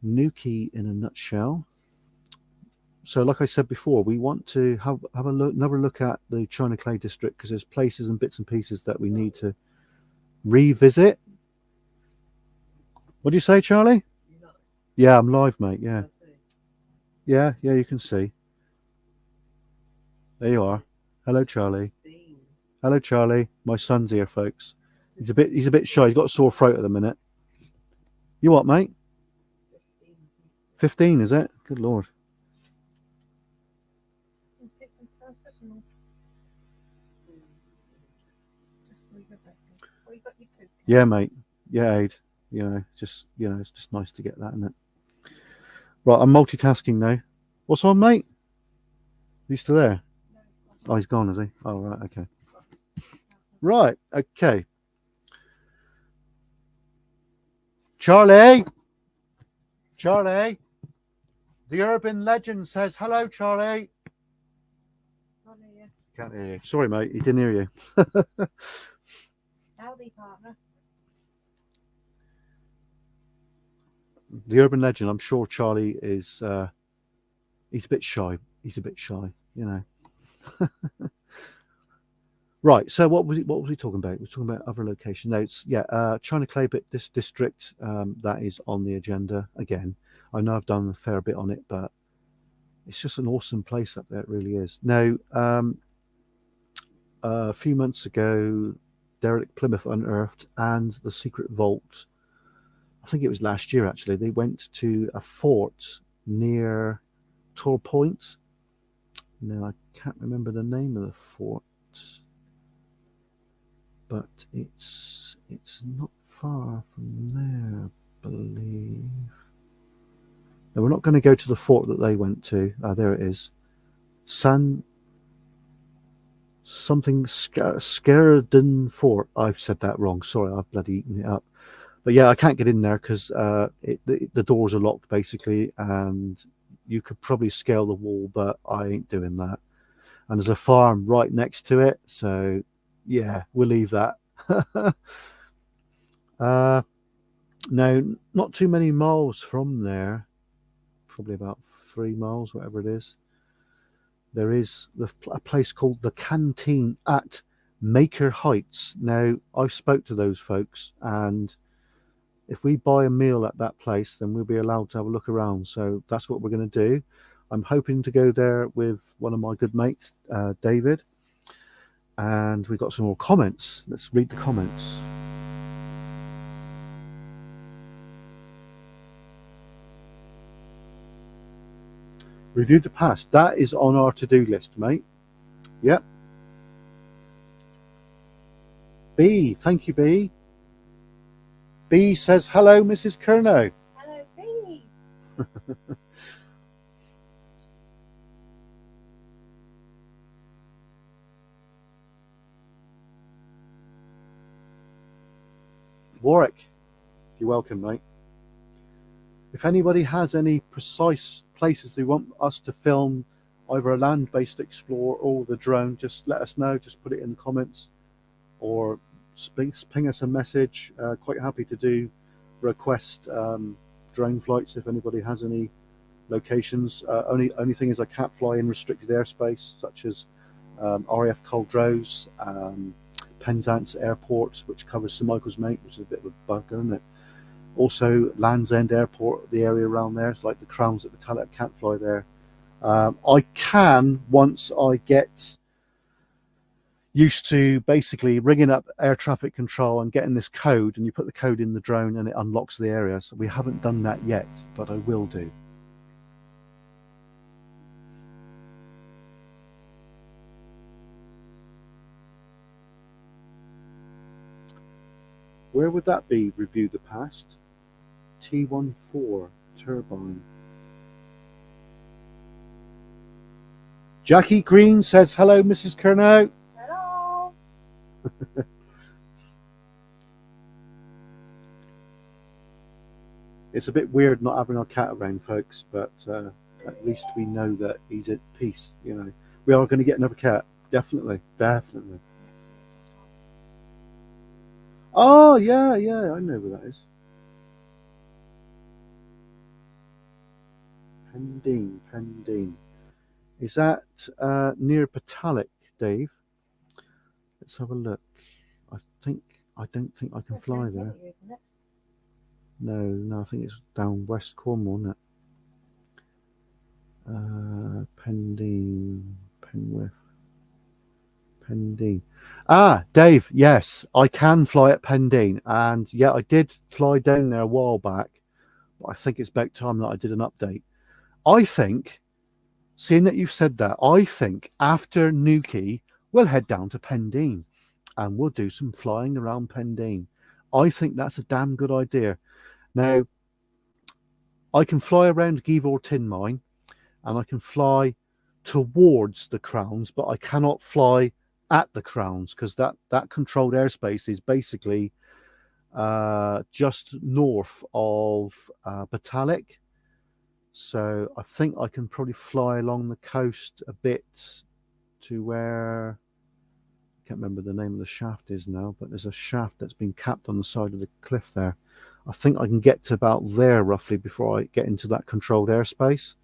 Nuki in a nutshell. So, like I said before, we want to have another look at the China Clay District because there's places and bits and pieces that we need to revisit. What do you say, Charlie? Yeah, I'm live, mate. Yeah. Yeah, you can see. There you are. Hello, Charlie. Hello, Charlie. My son's here, folks. He's a bit shy. He's got a sore throat at the minute. You what, mate? 15, is it? Good Lord. Yeah, mate. Yeah, Aid. It's just nice to get that, isn't it? Right, I'm multitasking now. What's on, mate? He's still there? Oh, he's gone, is he? Oh, right, okay. Right, okay. Charlie! The urban legend says hello, Charlie. Can't hear you. Sorry, mate, he didn't hear you. Howdy, partner. The urban legend, I'm sure Charlie is he's a bit shy. Right, so what was he talking about? We're talking about other location notes. Yeah, China Clay District, that is on the agenda again. I know I've done a fair bit on it, but it's just an awesome place up there. It really is. Now, a few months ago, Derelict Plymouth unearthed and the secret vault. I think it was last year actually. They went to a fort near Tor Point. Now I can't remember the name of the fort, but it's not far from there, I believe. Now, we're not going to go to the fort that they went to. There it is. Scaradon Fort. I've said that wrong. Sorry, I've bloody eaten it up. But yeah, I can't get in there because the doors are locked basically, and you could probably scale the wall, but I ain't doing that. And there's a farm right next to it, so yeah, we'll leave that. Now, not too many miles from there, probably about 3 miles, whatever it is. There is a place called the Canteen at Maker Heights. Now, I spoke to those folks, and if we buy a meal at that place, then we'll be allowed to have a look around. So that's what we're going to do. I'm hoping to go there with one of my good mates, David. And we've got some more comments. Let's read the comments. Review the past. That is on our to-do list, mate. Yep. B. Thank you, B. B says, hello, Mrs. Curnow. Hello, B. Warwick, you're welcome, mate. If anybody has any precise places they want us to film, either a land-based explore or the drone, just let us know. Just put it in the comments or ping us a message. Quite happy to request drone flights if anybody has any locations. Only thing is I can't fly in restricted airspace, such as RAF Culdrose, Penzance Airport, which covers St Michael's Mate, which is a bit of a bugger, isn't it? Also, Land's End Airport, the area around there, it's like the Crowns at Metallic, I can't fly there. I can, once I get used to basically ringing up air traffic control and getting this code, and you put the code in the drone and it unlocks the area. So we haven't done that yet, but I will do. Where would that be? Review the past. T14 turbine. Jackie Green says hello, Mrs. Curnow. Hello. It's a bit weird not having our cat around, folks, but at least we know that he's at peace. You know, we are going to get another cat, definitely, definitely. Oh yeah, yeah, I know where that is. Pendeen, Pendeen. Is that near Patalic, Dave? Let's have a look. I don't think I can fly there. No, I think it's down West Cornwall, isn't it? Pendeen, Penwith, Pendeen. Ah, Dave, yes, I can fly at Pendeen. And yeah, I did fly down there a while back. But I think it's about time that I did an update. I think, seeing that you've said that, I think after Newquay, we'll head down to Pendeen and we'll do some flying around Pendeen. I think that's a damn good idea. Now, I can fly around Givor Tin Mine and I can fly towards the Crowns, but I cannot fly at the Crowns because that controlled airspace is basically just north of Patalic. So I think I can probably fly along the coast a bit to where, I can't remember the name of the shaft is now, but there's a shaft that's been capped on the side of the cliff there. I think I can get to about there roughly before I get into that controlled airspace.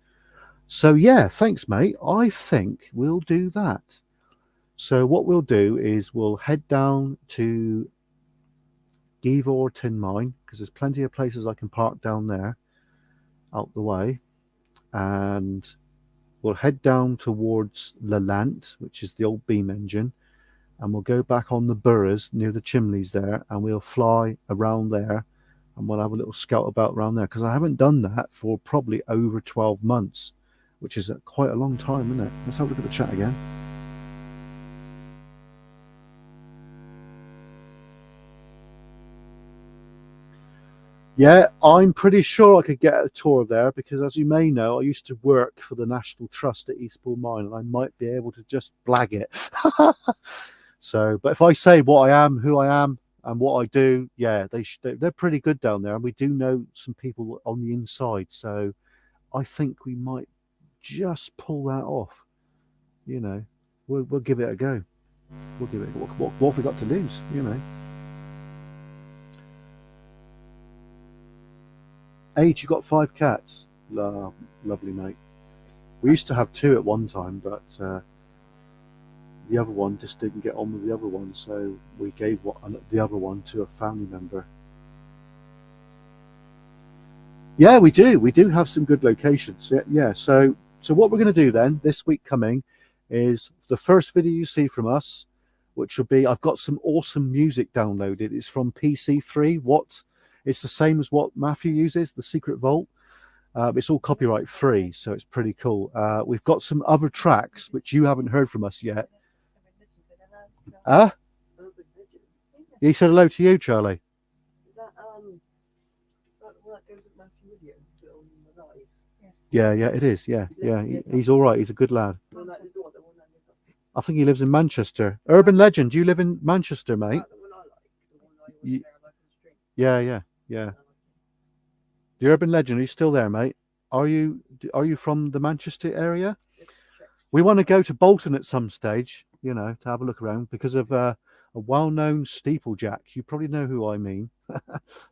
So yeah, thanks, mate. I think we'll do that. So what we'll do is we'll head down to Givor Tin Mine because there's plenty of places I can park down there out the way, and we'll head down towards Lelant, which is the old beam engine, and we'll go back on the Burras near the chimneys there, and we'll fly around there, and we'll have a little scout about around there because I haven't done that for probably over 12 months, which is quite a long time, isn't it? Let's have a look at the chat again. Yeah, I'm pretty sure I could get a tour there because, as you may know, I used to work for the National Trust at Eastpool Mine, and I might be able to just blag it. So, but if I say what I am, who I am, and what I do, yeah, they're pretty good down there, and we do know some people on the inside. So, I think we might just pull that off. You know, we'll give it a go. We'll give it. What have we got to lose? You know. Age, you got 5 cats. Lovely, mate. We used to have 2 at one time, but the other one just didn't get on with the other one, so we gave the other one to a family member. Yeah, we do. We do have some good locations. Yeah. So what we're going to do then this week coming is the first video you see from us, which will be, I've got some awesome music downloaded. It's from PC3. It's the same as what Matthew uses, the Secret Vault. It's all copyright free, so it's pretty cool. We've got some other tracks which you haven't heard from us yet. Huh? He said hello to you, Charlie. Is that that goes with Matthew with you on the lives? Yeah, it is. Yeah. He's all right. He's a good lad. I think he lives in Manchester. Urban Legend, do you live in Manchester, mate? Yeah. The Urban Legend, are you still there, mate? Are you from the Manchester area? We want to go to Bolton at some stage, you know, to have a look around because of a well-known steeplejack. You probably know who I mean.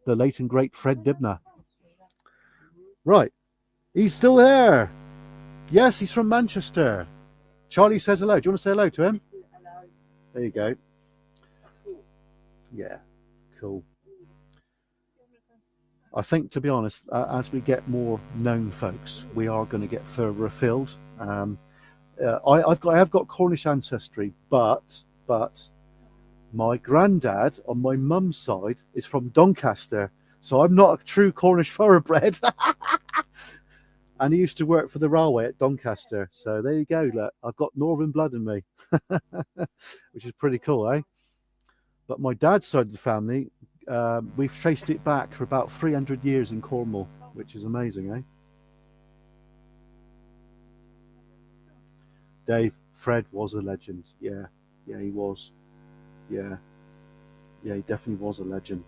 The late and great Fred Dibner. Right. He's still there. Yes, he's from Manchester. Charlie says hello. Do you want to say hello to him? Hello. There you go. Yeah. Cool. I think, to be honest, as we get more known folks, we are going to get further afield. I have got Cornish ancestry, but my granddad on my mum's side is from Doncaster, so I'm not a true Cornish thoroughbred. And he used to work for the railway at Doncaster, so there you go. Look, I've got northern blood in me, which is pretty cool, eh? But my dad's side of the family, we've traced it back for about 300 years in Cornwall, which is amazing, eh? Dave, Fred was a legend. Yeah, he was. Yeah, he definitely was a legend.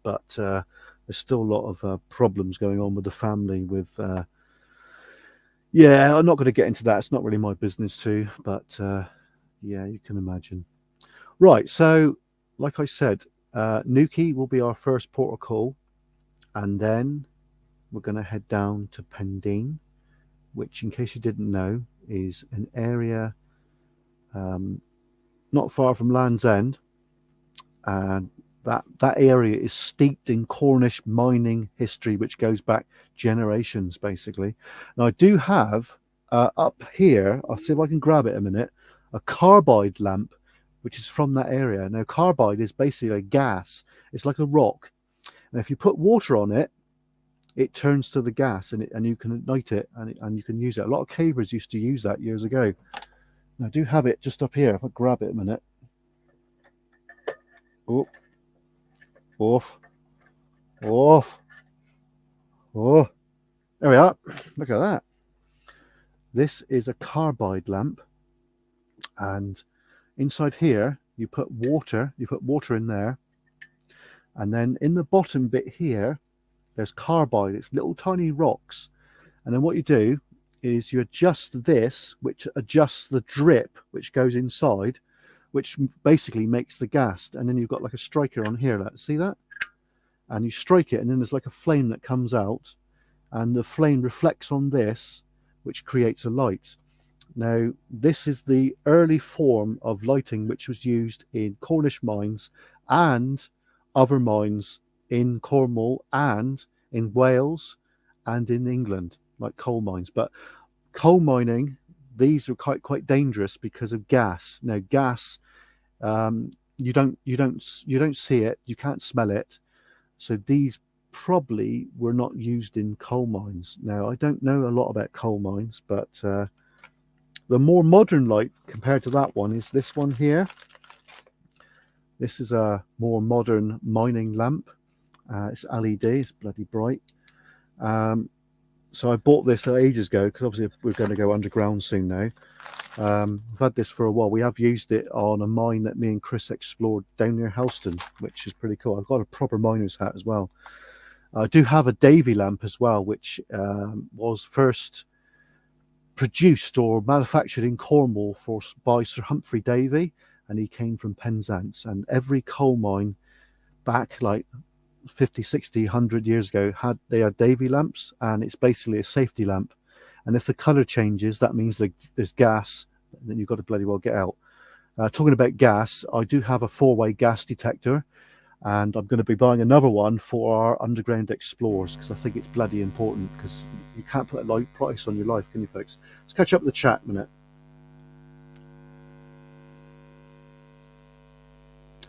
But there's still a lot of problems going on with the family. Yeah, I'm not going to get into that. It's not really my business too. But yeah, you can imagine. Right, so like I said, Newquay will be our first port of call, and then we're going to head down to Pendeen, which, in case you didn't know, is an area not far from Land's End, and that area is steeped in Cornish mining history, which goes back generations, basically. Now, I do have up here, I'll see if I can grab it a minute, a carbide lamp, which is from that area. Now, carbide is basically a gas. It's like a rock, and if you put water on it, it turns to the gas, and you can ignite it, and you can use it. A lot of cavers used to use that years ago. Now, I do have it just up here. If I grab it a minute. Oh, off. Oh, there we are. Look at that. This is a carbide lamp, and inside here you put water. You put water in there, and then in the bottom bit here, there's carbide. It's little tiny rocks, and then what you do is you adjust this, which adjusts the drip which goes inside, which basically makes the gas. And then you've got like a striker on here. Let's see that, and you strike it, and then there's like a flame that comes out, and the flame reflects on this, which creates a light. Now, this is the early form of lighting which was used in Cornish mines and other mines in Cornwall and in Wales and in England, like coal mines. But coal mining, these are quite dangerous because of gas. Now, gas, you don't see it, you can't smell it. So these probably were not used in coal mines. Now, I don't know a lot about coal mines, but the more modern light compared to that one is this one here. This is a more modern mining lamp. It's LED, it's bloody bright. So I bought this ages ago because obviously we're going to go underground soon now. I've had this for a while. We have used it on a mine that me and Chris explored down near Helston, which is pretty cool. I've got a proper miner's hat as well. I do have a Davy lamp as well, which was first produced or manufactured in Cornwall by Sir Humphrey Davy, and he came from Penzance. And every coal mine back like 50, 60, 100 years ago had Davy lamps, and it's basically a safety lamp. And if the color changes, that means there's gas, then you've got to bloody well get out. Talking about gas, I do have a 4-way gas detector, and I'm going to be buying another one for our underground explorers because I think it's bloody important, because you can't put a low price on your life, can you, folks? Let's catch up with the chat a minute.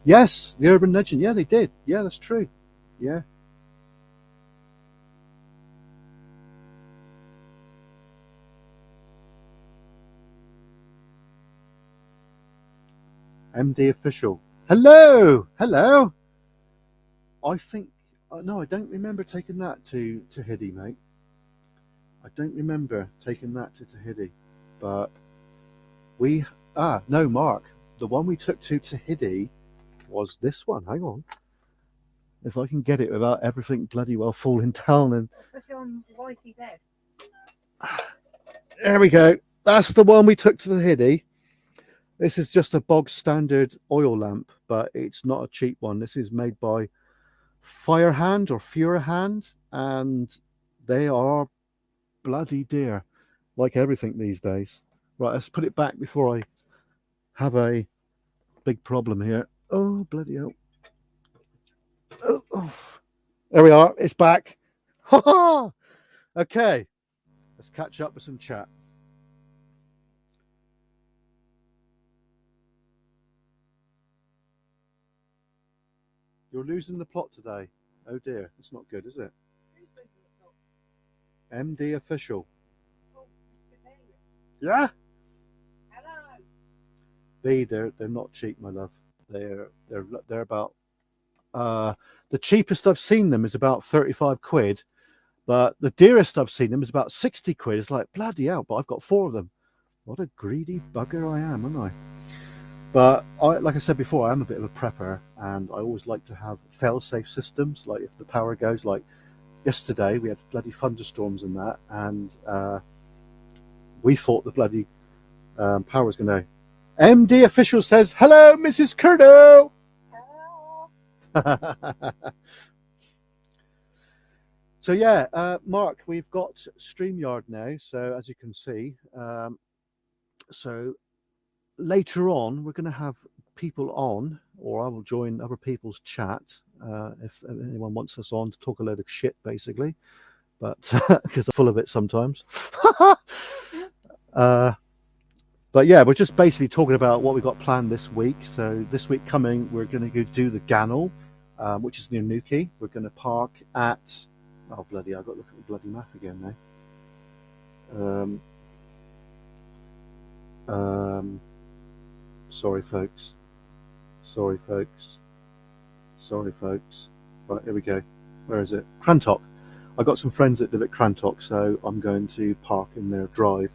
Yes, the urban legend. Yeah, they did. Yeah, that's true. Yeah. MD official. Hello. I think no, I don't remember taking that to Tahiti, mate. I don't remember taking that to Tahiti, but no, Mark. The one we took to Tahiti was this one. Hang on, if I can get it without everything bloody well falling down. And Especially on Whitey's head. there we go. That's the one we took to Tahiti. This is just a bog standard oil lamp, but it's not a cheap one. This is made by Firehand or Furahand, and they are bloody dear, like everything these days. Right, let's put it back before I have a big problem here. Oh, bloody hell. Oh. There we are. It's back. Ha ha. Okay. Let's catch up with some chat. You're losing the plot today. Oh dear. It's not good, is it? MD official. Yeah. Hello. They're not cheap, my love. They're about the cheapest I've seen them is about 35 quid, but the dearest I've seen them is about 60 quid. It's like bloody hell, but I've got 4 of them. What a greedy bugger I am, aren't I? But like I said before, I am a bit of a prepper, and I always like to have fail-safe systems. Like if the power goes, like yesterday, we had bloody thunderstorms and that, and we thought the bloody power was going to. MD official says, "Hello, Mrs. Curdo." Hello. So yeah, Mark, we've got StreamYard now. So as you can see, so later on we're going to have people on, or I will join other people's chat if anyone wants us on to talk a load of shit, basically. But because I'm full of it sometimes. But yeah, we're just basically talking about what we've got planned this week. So this week coming, we're going to go do the Gannel, which is near Newquay. We're going to park at... Oh, bloody, I've got to look at the bloody map again now. Sorry, folks. Sorry, folks. Right, here we go. Where is it? Crantock. I've got some friends that live at Crantock, so I'm going to park in their drive.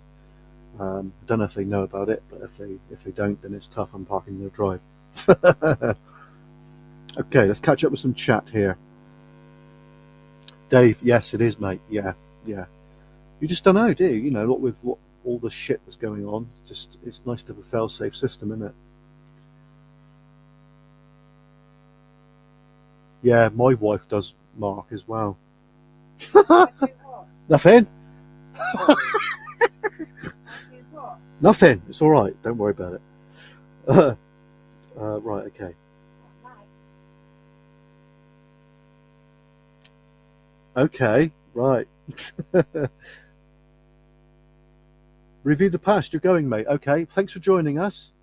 I don't know if they know about it, but if they don't, then it's tough. I'm parking their drive. Okay, let's catch up with some chat here. Dave, yes, it is, mate. Yeah. You just don't know, do you? You know, with all the shit that's going on. Just it's nice to have a fail-safe system, isn't it? Yeah, my wife does, Mark, as well. Nothing. Nothing. It's all right. Don't worry about it. Right. Okay. Okay. Right. Review the past. You're going, mate. Okay. Thanks for joining us.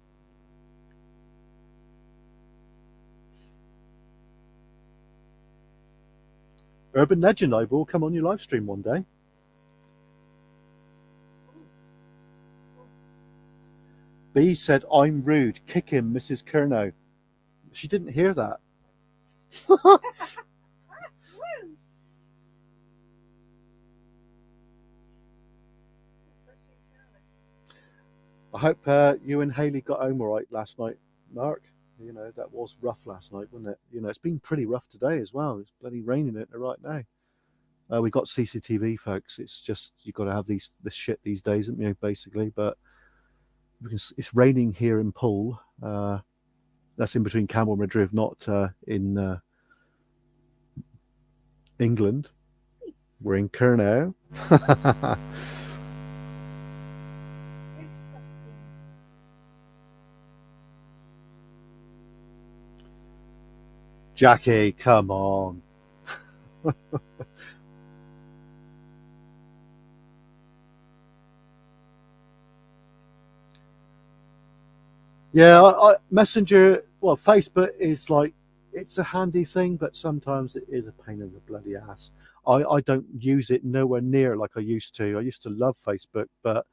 Urban Legend, I will come on your live stream one day. B said, "I'm rude. Kick him, Mrs. Kernow." She didn't hear that. I hope you and Haley got home all right last night, Mark. You know, that was rough last night, wasn't it? You know, it's been pretty rough today as well. It's bloody raining it right now. We got CCTV, folks. It's just you've got to have this shit these days, haven't you? Basically, but because it's raining here in Poole. That's in between Campbell and Madrid, not in England. We're in Kernow. Jackie, come on. Yeah, I Messenger, well, Facebook is like, it's a handy thing, but sometimes it is a pain in the bloody ass. I don't use it nowhere near like I used to. I used to love Facebook, but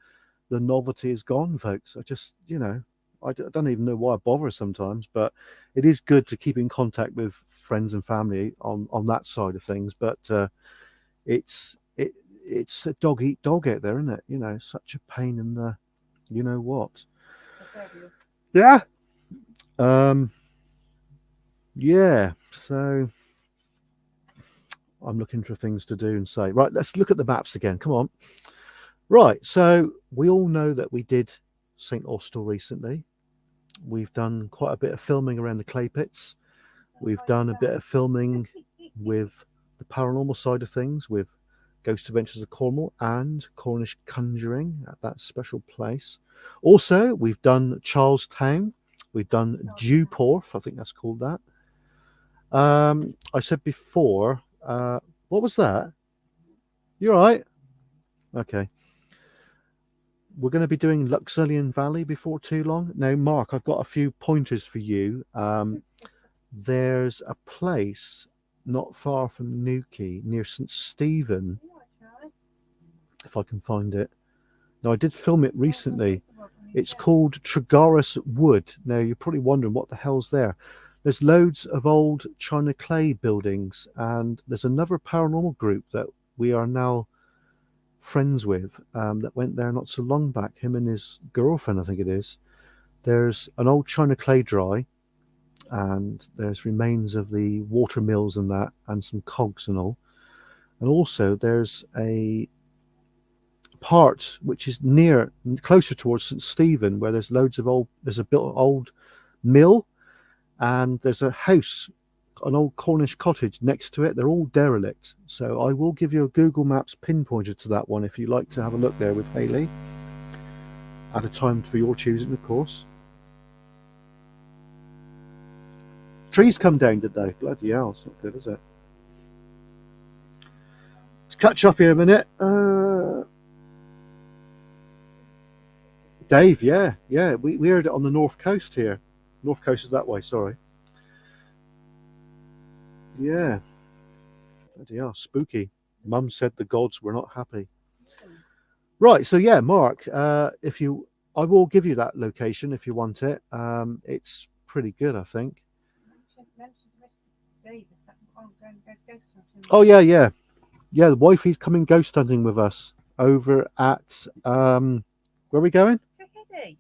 the novelty is gone, folks. I just, I don't even know why I bother sometimes, but it is good to keep in contact with friends and family on that side of things. But it's a dog eat dog out there, isn't it? Such a pain in the, you know what? Yeah. Yeah. So I'm looking for things to do and say. Right, let's look at the maps again. Come on. Right, so we all know that we did St. Austell recently. We've done quite a bit of filming around the clay pits. We've done a bit of filming with the paranormal side of things, with Ghost Adventures of Cornwall and Cornish Conjuring at that special place. Also, we've done Charlestown. We've done Dewporth, I think that's called that. I said before, What was that? You all right? Okay. We're going to be doing Luxullian Valley before too long. Now, Mark, I've got a few pointers for you. There's a place not far from Newquay near St Stephen, if I can find it. Now, I did film it recently. It's called Tregaris Wood. Now, you're probably wondering what the hell's there. There's loads of old China clay buildings, and there's another paranormal group that we are now friends with that went there not so long back. Him and his girlfriend, I think it is. There's an old China clay dry, and there's remains of the water mills and that, and some cogs and all. And also there's a part which is closer towards St Stephen, where there's loads of there's a old mill, and there's a house, an old Cornish cottage next to it. They're all derelict. So I will give you a Google Maps pinpointer to that one if you like to have a look there with Haley, at a time for your choosing, of course. Trees come down, did they? Bloody hell, it's not good, is it? Let's catch up here a minute. Dave, yeah, we heard it on the north coast here. North coast is that way, sorry. Yeah. Bloody hell, spooky. Mum said the gods were not happy. Right, so yeah, Mark, I will give you that location if you want it. It's pretty good, I think. Oh yeah. The wifey's coming ghost hunting with us over at where are we going?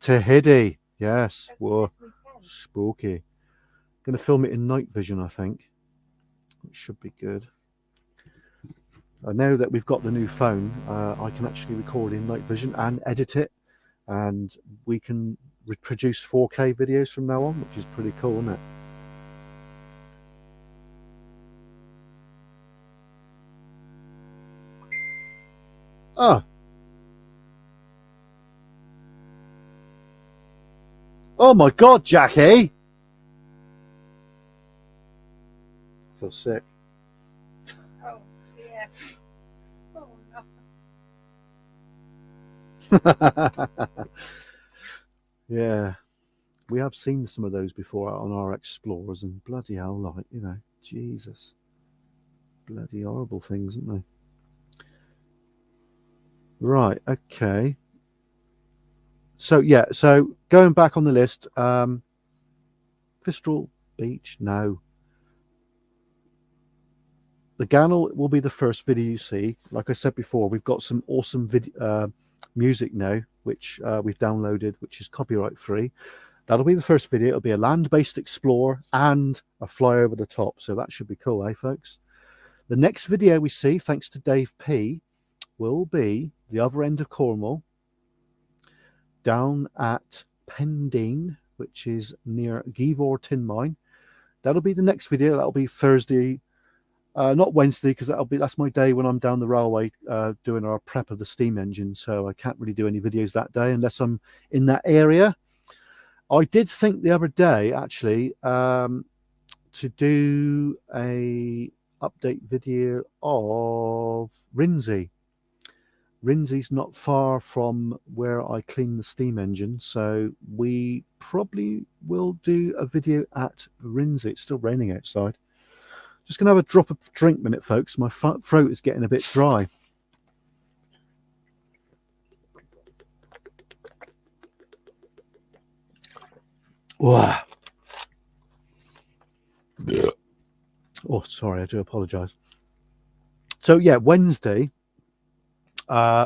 Tahiti. Yes. Whoa. Spooky. Gonna film it in night vision, I think. It should be good. Now that we've got the new phone, I can actually record in night vision and edit it, and we can reproduce 4K videos from now on, which is pretty cool, isn't it? Oh my God, Jackie! I feel sick. Oh, yeah. Oh, no. Yeah, we have seen some of those before on our explorers, and bloody hell, like, you know, Jesus. Bloody horrible things, aren't they? Right, okay. So yeah, so going back on the list, Fistral Beach, no. The Gannel will be the first video you see. Like I said before, we've got some awesome music now, which we've downloaded, which is copyright free. That'll be the first video. It'll be a land-based explore and a fly over the top. So that should be cool, eh, folks? The next video we see, thanks to Dave P, will be the other end of Cornwall, down at Pendeen, which is near Givor Tin Mine. That'll be the next video. That'll be Thursday, not Wednesday, because that's my day when I'm down the railway doing our prep of the steam engine. So I can't really do any videos that day unless I'm in that area. I did think the other day, actually, to do a update video of Rinsey. Rinsey's not far from where I clean the steam engine, so we probably will do a video at Rinsey. It's still raining outside. Just gonna have a drop of drink minute, folks. My throat is getting a bit dry. Wow. Oh, sorry, I do apologize. So yeah, Wednesday,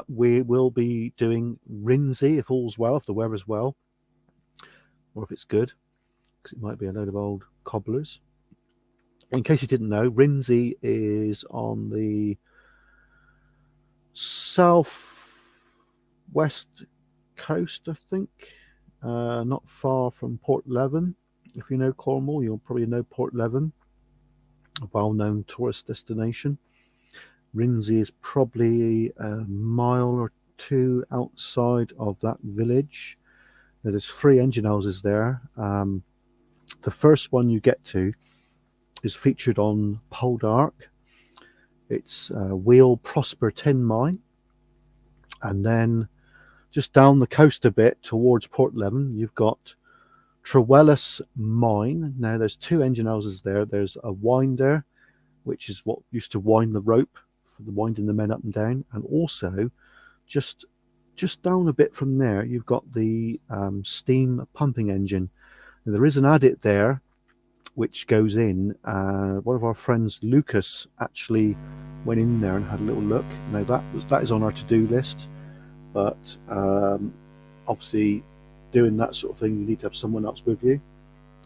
we will be doing Rinsey, if all's well, if the weather's well, or if it's good, because it might be a load of old cobblers. In case you didn't know, Rinsey is on the southwest coast, I think, not far from Portleven. If you know Cornwall, you'll probably know Portleven, a well-known tourist destination. Rinsey is probably a mile or two outside of that village. Now, there's 3 engine houses there. The first one you get to is featured on Poldark. It's Wheel Prosper Tin Mine. And then just down the coast a bit towards Portleven, you've got Trewellas Mine. Now there's 2 engine houses there. There's a winder, which is what used to wind the rope for the winding the men up and down. And also just down a bit from there, you've got the steam pumping engine. Now, there is an adit there which goes in. One of our friends, Lucas, actually went in there and had a little look. Now that is on our to-do list, but obviously doing that sort of thing, you need to have someone else with you,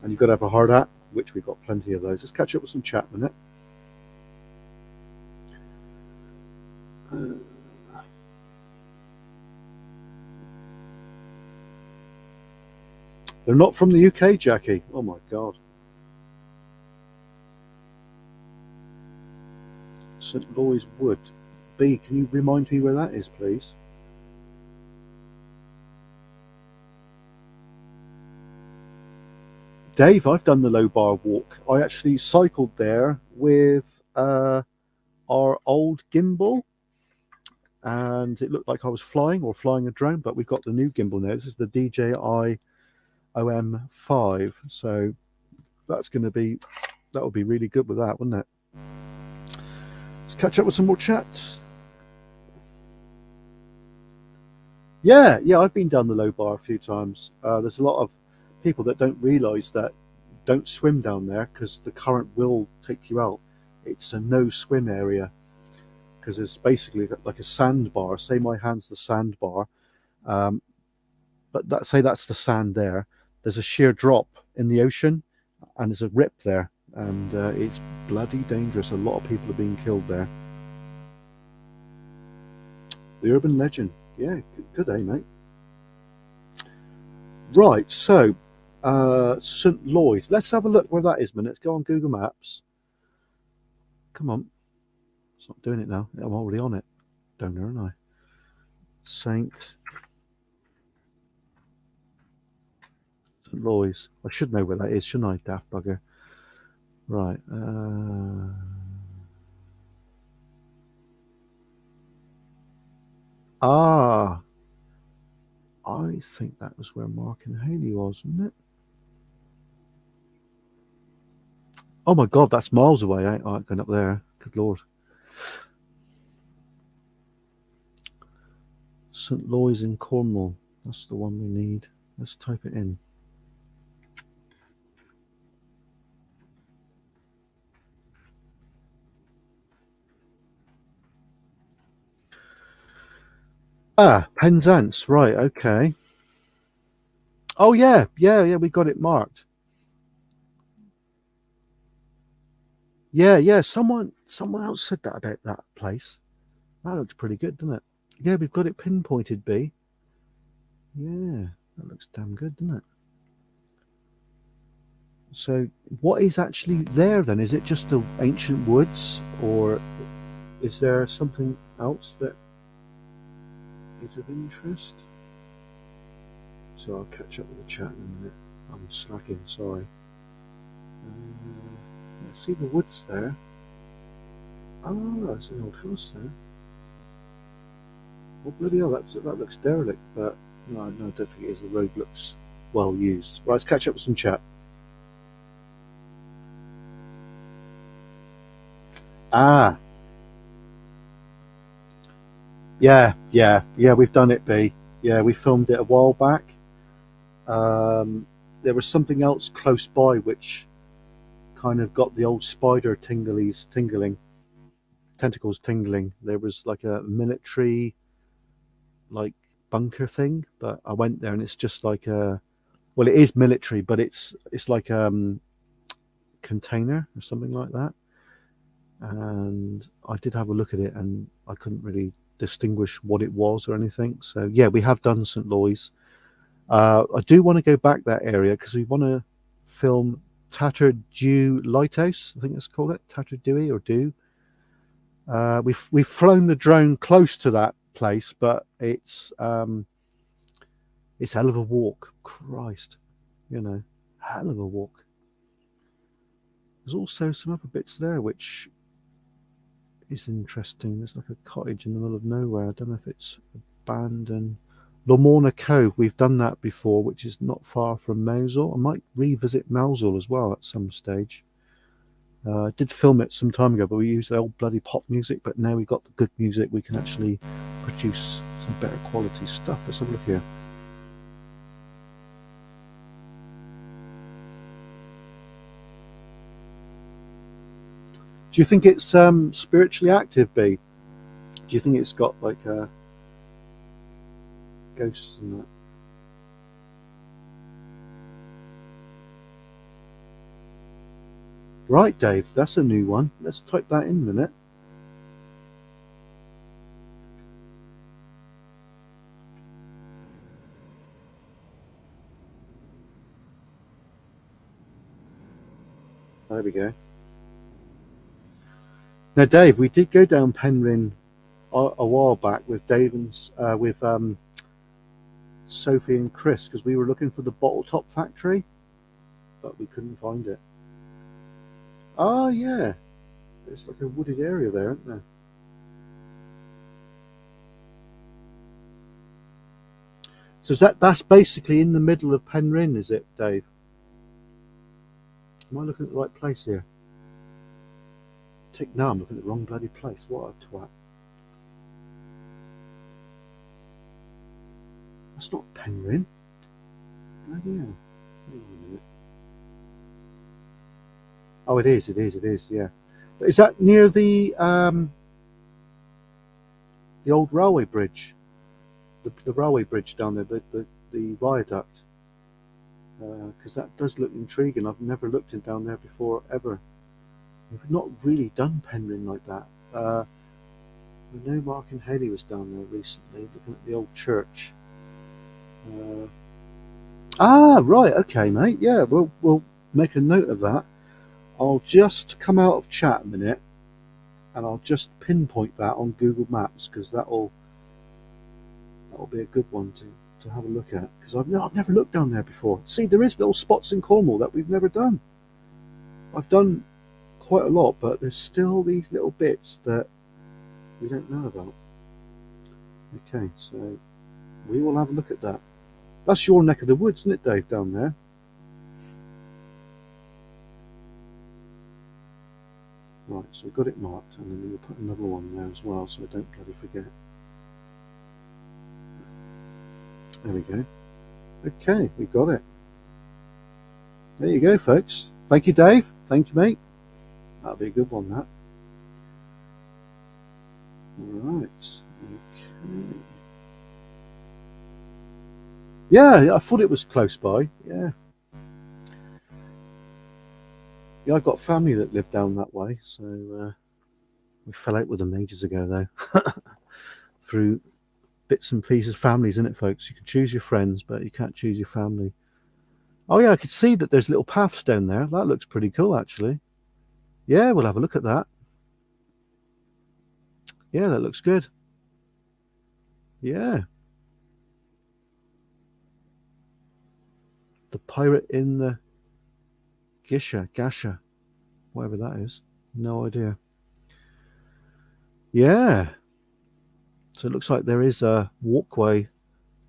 and you've got to have a hard hat, which we've got plenty of those. Let's catch up with some chat in a minute. They're not from the UK, Jackie. Oh my God. St. Loy's Wood. B, can you remind me where that is, please? Dave, I've done the Low Bar Walk. I actually cycled there with our old gimbal, and it looked like I was flying a drone, but we've got the new gimbal now. This is the DJI OM5, so that'll be really good with that, wouldn't it? Let's catch up with some more chats. Yeah, I've been down the Low Bar a few times. There's a lot of people that don't realise that don't swim down there because the current will take you out. It's a no swim area because it's basically like a sandbar. Say my hand's the sandbar, but say that's the sand there. There's a sheer drop in the ocean, and there's a rip there, and it's bloody dangerous. A lot of people are being killed there. The urban legend. Yeah, good day, mate. Right, so St. Loy's. Let's have a look where that is, man. Let's go on Google Maps. Come on. It's not doing it now. I'm already on it. Don't know, aren't I? St. Loy's. I should know where that is, shouldn't I, daft bugger? Right. I think that was where Mark and Haley was, wasn't it? Oh my God, that's miles away. I ain't going up there. Good Lord. St. Loy's in Cornwall. That's the one we need. Let's type it in. Penzance, right, okay. Oh yeah, we got it marked. Yeah, someone else said that about that place. That looks pretty good, doesn't it? Yeah, we've got it pinpointed, B. Yeah, that looks damn good, doesn't it? So what is actually there then? Is it just the ancient woods, or is there something else that is of interest? So I'll catch up with the chat in a minute. I'm slacking, sorry. Let's see the woods there. Oh, that's an old house there. Well, bloody hell, that looks derelict, but no, I don't think it is. The road looks well used. Right, let's catch up with some chat. Yeah, we've done it, B. Yeah, we filmed it a while back. There was something else close by which kind of got the old spider tingling, tentacles tingling. There was like a military bunker thing, but I went there and it's just like it is military, but it's like container or something like that. And I did have a look at it and I couldn't really distinguish what it was or anything. So yeah, we have done St. Loy's. I do want to go back that area because we want to film Tattered Dew Lighthouse. I think it's called it Tattered Dewy or Dew. We've flown the drone close to that place, but it's hell of a walk. Christ, hell of a walk. There's also some other bits there which is interesting. There's like a cottage in the middle of nowhere. I don't know if it's abandoned. Lormorna Cove, we've done that before, which is not far from Mosul. I might revisit Mosul as well at some stage. I did film it some time ago, but we used the old bloody pop music. But now we've got the good music, we can actually produce some better quality stuff. Let's have a look here. Do you think it's spiritually active, B? Do you think it's got like ghosts and that? Right, Dave, that's a new one. Let's type that in a minute. There we go. Now, Dave, we did go down Penryn a while back with Dave and with Sophie and Chris because we were looking for the bottle top factory, but we couldn't find it. Oh yeah, it's like a wooded area there, isn't there? So that's basically in the middle of Penryn, is it, Dave? Am I looking at the right place here? No, I'm looking at the wrong bloody place. What a twat. That's not Penryn. Bloody hell. Hang on a minute. Oh, it is, yeah. Is that near the old railway bridge? The railway bridge down there, the viaduct? Because that does look intriguing. I've never looked in down there before, ever. We've not really done Penryn like that. I know Mark and Haley was down there recently, looking at the old church. Right, okay, mate. Yeah, we'll make a note of that. I'll just come out of chat a minute, and I'll just pinpoint that on Google Maps because that'll be a good one to have a look at. Because I've never looked down there before. See, there is little spots in Cornwall that we've never done. I've done quite a lot, but there's still these little bits that we don't know about. Okay, so we will have a look at that. That's your neck of the woods, isn't it, Dave, down there? Right, so we've got it marked, and then we'll put another one there as well, so I don't bloody forget. There we go. Okay, we got it. There you go, folks. Thank you, Dave. Thank you, mate. That'll be a good one, that. Right. Okay. Yeah, I thought it was close by. Yeah. Yeah, I've got family that live down that way, so we fell out with them ages ago, though. Through bits and pieces, families, isn't it, folks? You can choose your friends, but you can't choose your family. Oh yeah, I could see that there's little paths down there. That looks pretty cool, actually. Yeah, we'll have a look at that. Yeah, that looks good. Yeah. The pirate in the Gasha, whatever that is. No idea. Yeah. So it looks like there is a walkway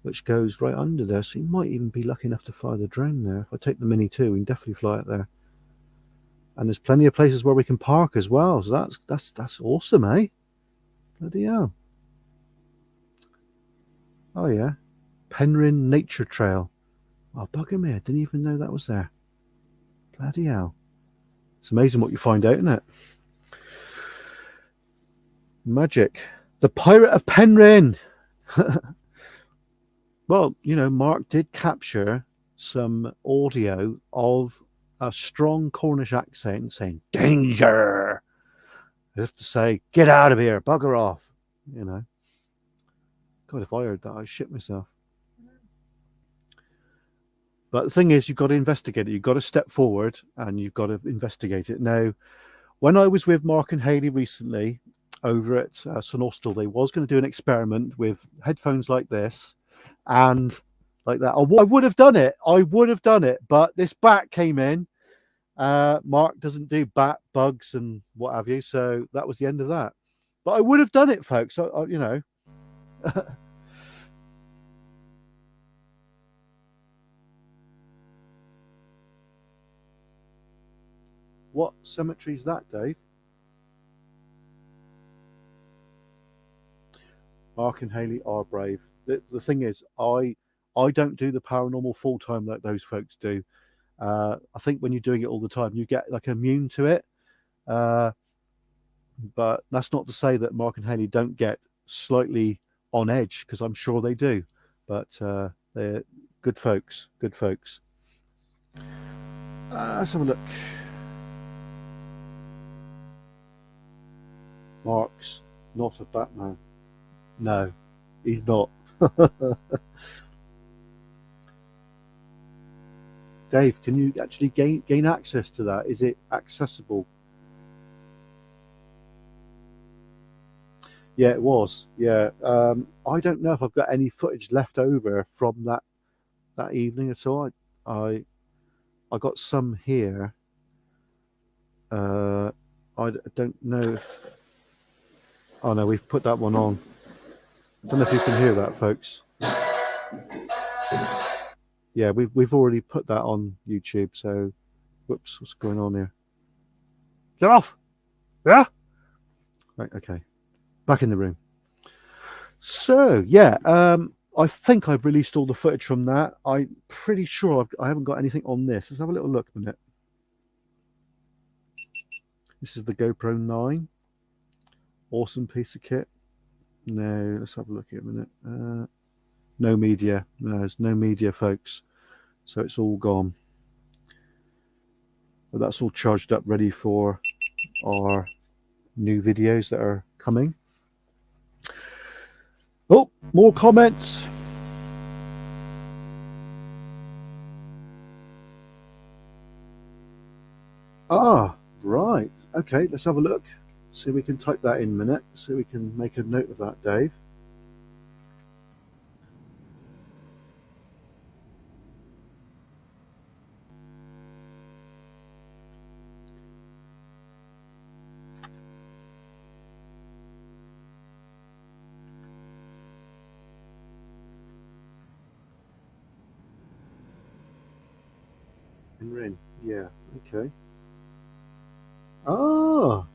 which goes right under there. So you might even be lucky enough to fly the drone there. If I take the Mini 2, we can definitely fly it there. And there's plenty of places where we can park as well. So that's awesome, eh? Bloody hell. Oh yeah. Penryn Nature Trail. Oh, bugger me, I didn't even know that was there. Bloody hell. It's amazing what you find out, isn't it? Magic. The Pirate of Penryn. Well, you know, Mark did capture some audio of a strong Cornish accent saying, danger. I have to say, get out of here, bugger off. You know. God, if I heard that, I'd shit myself. But the thing is, you've got to investigate it. You've got to step forward and you've got to investigate it. Now, when I was with Mark and Haley recently over at St Austell, they was going to do an experiment with headphones like this and like that. I would have done it. But this bat came in. Mark doesn't do bat bugs and what have you. So that was the end of that. But I would have done it, folks. You know. What cemetery is that, Dave? Mark and Haley are brave. The thing is, I don't do the paranormal full time like those folks do. I think when you're doing it all the time, you get like immune to it. But that's not to say that Mark and Haley don't get slightly on edge, because I'm sure they do. But they're good folks. Good folks. Let's have a look. Mark's not a Batman. No, he's not. Dave, can you actually gain access to that? Is it accessible? Yeah, it was. Yeah, I don't know if I've got any footage left over from that evening at all. I got some here. I don't know if. Oh no, we've put that one on. I don't know if you can hear that, folks. Yeah, we've already put that on YouTube. So, whoops, what's going on here? Get off! Yeah. Right. Okay. Back in the room. So yeah, I think I've released all the footage from that. I'm pretty sure I haven't got anything on this. Let's have a little look a minute. This is the GoPro 9. Awesome piece of kit. No, let's have a look at a minute. No media. No, there's no media, folks. So it's all gone. But that's all charged up, ready for our new videos that are coming. Oh, more comments. Ah, right. Okay, let's have a look. See if we can type that in a minute. See if we can make a note of that, Dave. Rin. Yeah, okay. Ah.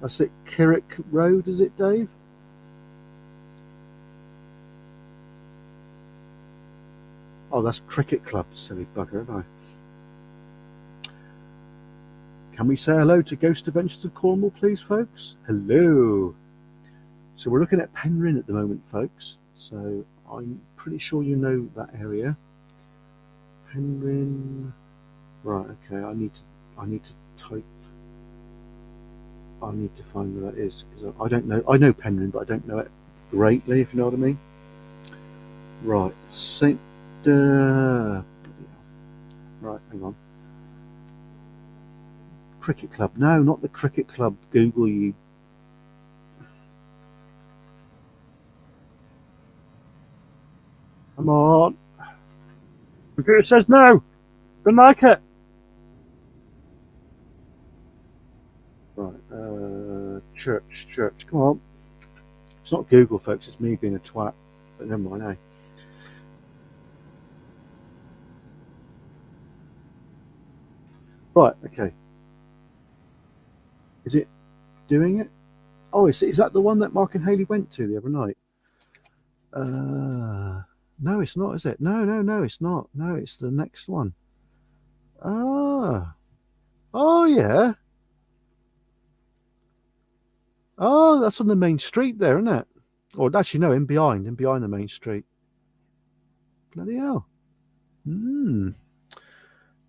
That's it, Kirrick Road, is it, Dave? Oh, that's Cricket Club, silly bugger, aren't I? Can we say hello to Ghost Adventures of Cornwall, please, folks? Hello. So we're looking at Penryn at the moment, folks. So I'm pretty sure you know that area. Penryn. Right. Okay. I need to type. I need to find where that is, because I don't know. I know Penryn, but I don't know it greatly, if you know what I mean. Right. Saint. Right. Hang on. Cricket Club. No, not the Cricket Club. Google you. Come on. Computer says no. Don't like it. Right. Church. Come on. It's not Google, folks. It's me being a twat. But never mind, eh? Right. Okay. Is it doing it? Oh, is that the one that Mark and Haley went to the other night? No, it's not, is it? No, it's not. No, it's the next one. Ah. Oh, yeah. Oh, that's on the main street there, isn't it? Or actually, no, in behind the main street. Bloody hell. I'll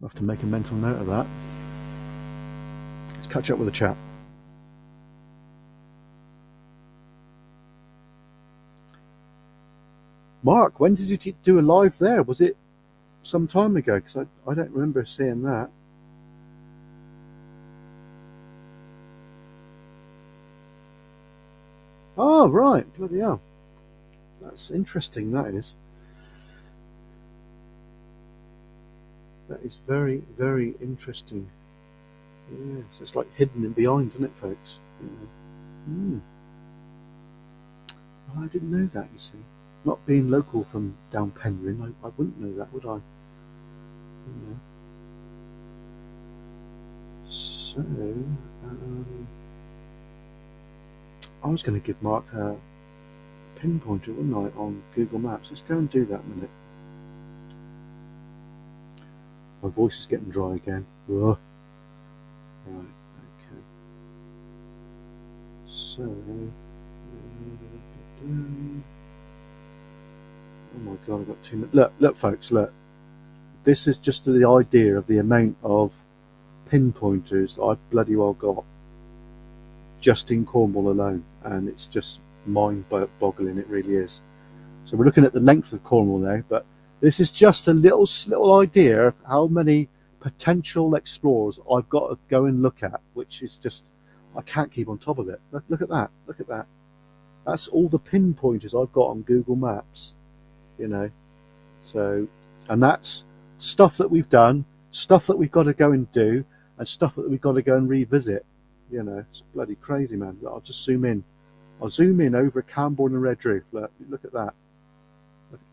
have to make a mental note of that. Let's catch up with the chat. Mark, when did you do a live there? Was it some time ago? Because I don't remember seeing that. Oh, right. Bloody hell. That's interesting, that is. That is very, very interesting. Yeah, so it's like hidden in behind, isn't it, folks? I didn't know that, you see. Not being local from down Penryn, I wouldn't know that, would I? So, I was going to give Mark a pinpointer, wouldn't I, on Google Maps? Let's go and do that a minute. My voice is getting dry again. Ugh. Right, okay. So, oh my god, I've got too much. Look, folks, look. This is just the idea of the amount of pinpointers that I've bloody well got just in Cornwall alone, and it's just mind-boggling. It really is. So we're looking at the length of Cornwall now, but this is just a little idea of how many potential explorers I've got to go and look at, which is just, I can't keep on top of it. Look at that. Look at that. That's all the pinpointers I've got on Google Maps, you know. So, and that's stuff that we've done, stuff that we've got to go and do, and stuff that we've got to go and revisit. You know, it's bloody crazy, man. I'll just zoom in. I'll zoom in over Camborne and Redruth. Look at that.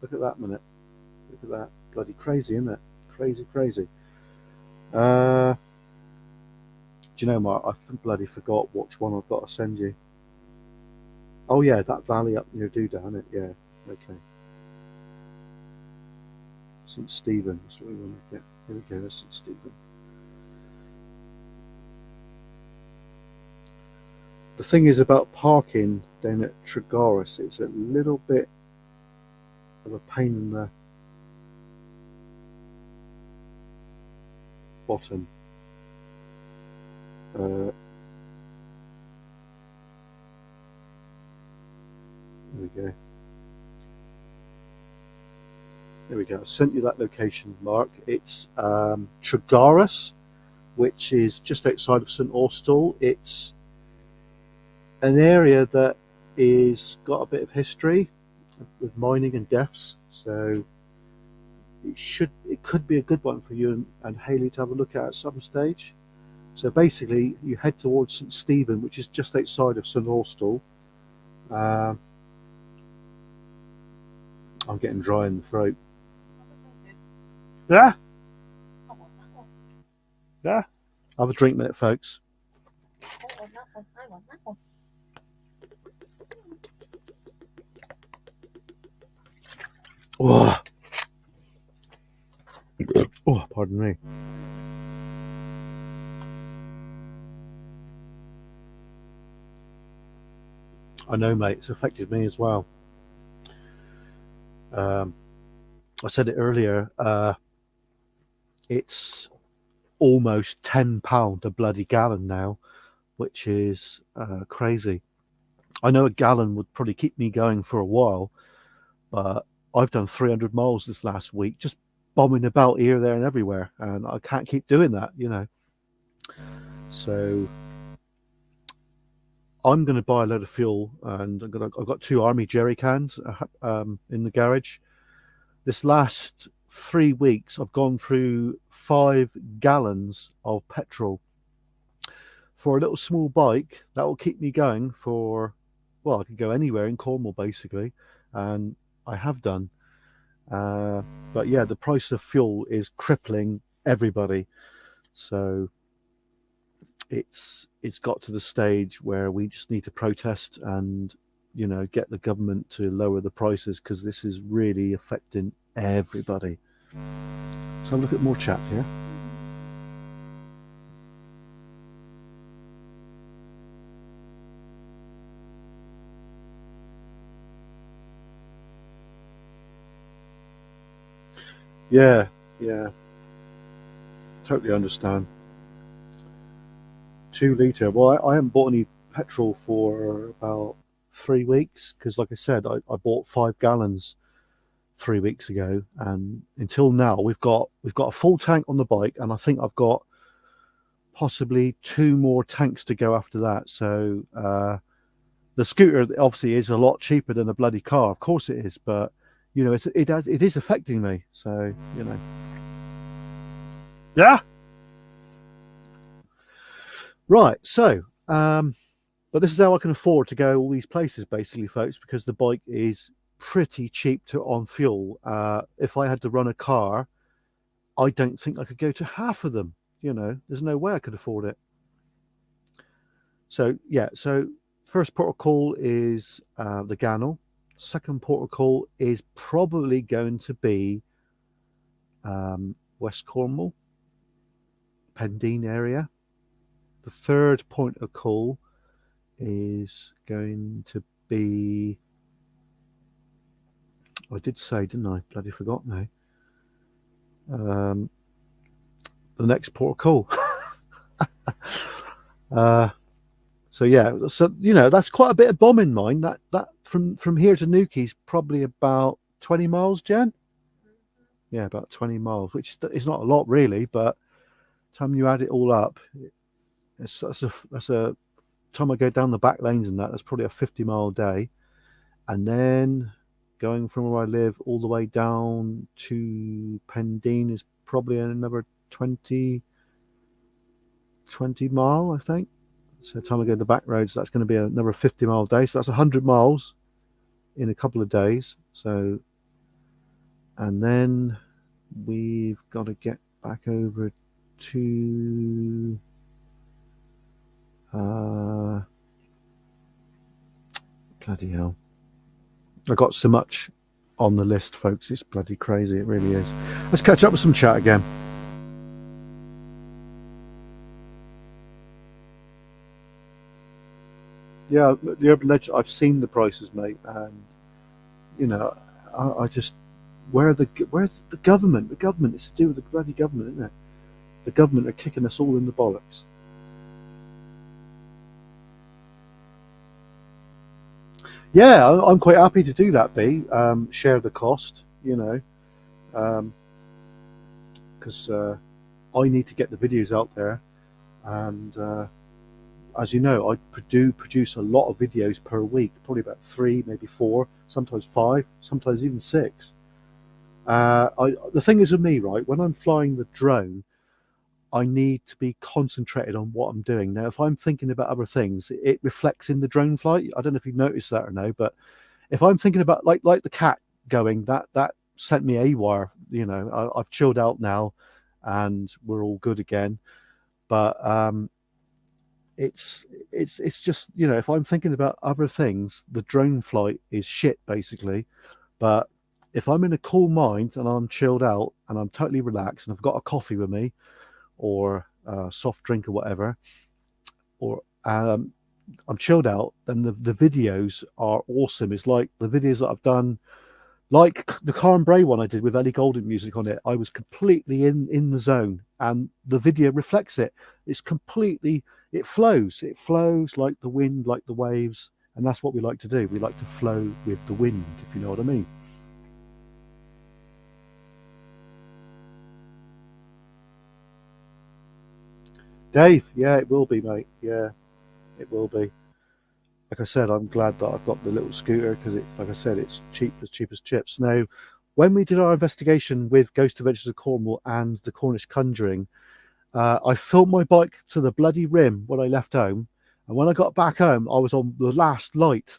Look at that minute. Look at that. Bloody crazy, isn't it? Crazy, crazy. Do you know, Mark? I bloody forgot which one I've got to send you. Oh yeah, that valley up near Doodah, isn't it? Yeah. Okay. St Stephen. That's what we want to get. Here we go. That's St Stephen. The thing is about parking down at Tregaris, it's a little bit of a pain in the bottom. There we go. There we go. I sent you that location, Mark. It's Tregaris, which is just outside of St Austell. It's an area that is got a bit of history with mining and deaths, so it could be a good one for you and Haley to have a look at some stage. So basically, you head towards St Stephen, which is just outside of St Austell. I'm getting dry in the throat. Yeah. Yeah. Have a drink minute, folks. Oh, pardon me. I know, mate. It's affected me as well. I said it earlier. It's almost £10 a bloody gallon now, which is crazy. I know a gallon would probably keep me going for a while, but I've done 300 miles this last week, just bombing about here, there, and everywhere, and I can't keep doing that, you know. So I'm going to buy a load of fuel, and I've got 2 army jerry cans in the garage. This last 3 weeks, I've gone through 5 gallons of petrol. For a little small bike, that will keep me going for, well, I can go anywhere in Cornwall, basically, and I have done. But yeah, the price of fuel is crippling everybody. So it's got to the stage where we just need to protest and, you know, get the government to lower the prices, because this is really affecting everybody. So look at more chat here. Yeah, totally understand. 2 litre. Well, I haven't bought any petrol for about 3 weeks, because like I said, I bought 5 gallons 3 weeks ago, and until now we've got a full tank on the bike, and I think I've got possibly 2 more tanks to go after that. So the scooter obviously is a lot cheaper than a bloody car, of course it is, but you know, it is affecting me. So, you know. Yeah. Right, so but this is how I can afford to go all these places, basically, folks, because the bike is pretty cheap on fuel. If I had to run a car, I don't think I could go to half of them. There's no way I could afford it. So yeah, so first port of call is the Gannel. Second port of call is probably going to be West Cornwall, Pendeen area. The third point of call is going to be, I did say, didn't I? Bloody forgot now. The next port of call. So yeah, so that's quite a bit of bomb in mine. That from here to Newquay's probably about 20 miles, Jen. Yeah, about 20 miles, which is not a lot really, but time you add it all up, that's a time I go down the back lanes and that's probably a 50-mile day. And then going from where I live all the way down to Pendeen is probably another 20 mile, I think. So time I go the back roads, that's going to be another 50-mile day. So that's 100 miles in a couple of days. So, and then we've got to get back over to bloody hell. I got so much on the list, folks. It's bloody crazy. It really is. Let's catch up with some chat again. Yeah, the Urban Legend. I've seen the prices, mate, and I just where's the government? The government. It's to do with the bloody government, isn't it? The government are kicking us all in the bollocks. Yeah, I'm quite happy to do that, B. Share the cost, because I need to get the videos out there, and as you know, I do produce a lot of videos per week, probably about 3, maybe 4, sometimes 5, sometimes even 6. The thing is with me, right, when I'm flying the drone, I need to be concentrated on what I'm doing. Now, if I'm thinking about other things, it reflects in the drone flight. I don't know if you've noticed that or no, but if I'm thinking about like the cat going, that sent me AWire. I've chilled out now, and we're all good again. But it's just if I'm thinking about other things, the drone flight is shit basically. But if I'm in a cool mind and I'm chilled out and I'm totally relaxed and I've got a coffee with me or a soft drink or whatever, or I'm chilled out, then the videos are awesome. It's like the videos that I've done, like the Karen Bray one I did with Ellie Goulding music on it. I was completely in the zone, and the video reflects it. It flows like the wind, like the waves, and that's what we like to do. We like to flow with the wind, if you know what I mean. Dave, yeah, it will be, mate. Yeah, it will be. Like I said, I'm glad that I've got the little scooter because it's, like I said, it's cheap as chips. Now, when we did our investigation with Ghost Adventures of Cornwall and the Cornish Conjuring, I filled my bike to the bloody rim when I left home, and when I got back home, I was on the last light.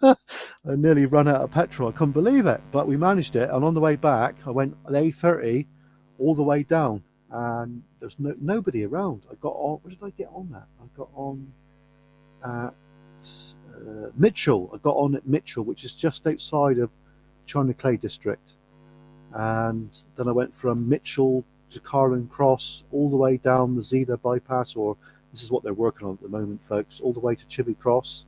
I nearly run out of petrol. I couldn't believe it, but we managed it. And on the way back, I went at A30 all the way down, and there's nobody around. I got on. Where did I get on that? I got on at Mitchell. I got on at Mitchell, which is just outside of China Clay District, and then I went from Mitchell to Carlin Cross all the way down the Zeta bypass, or this is what they're working on at the moment, folks, all the way to Chivy Cross,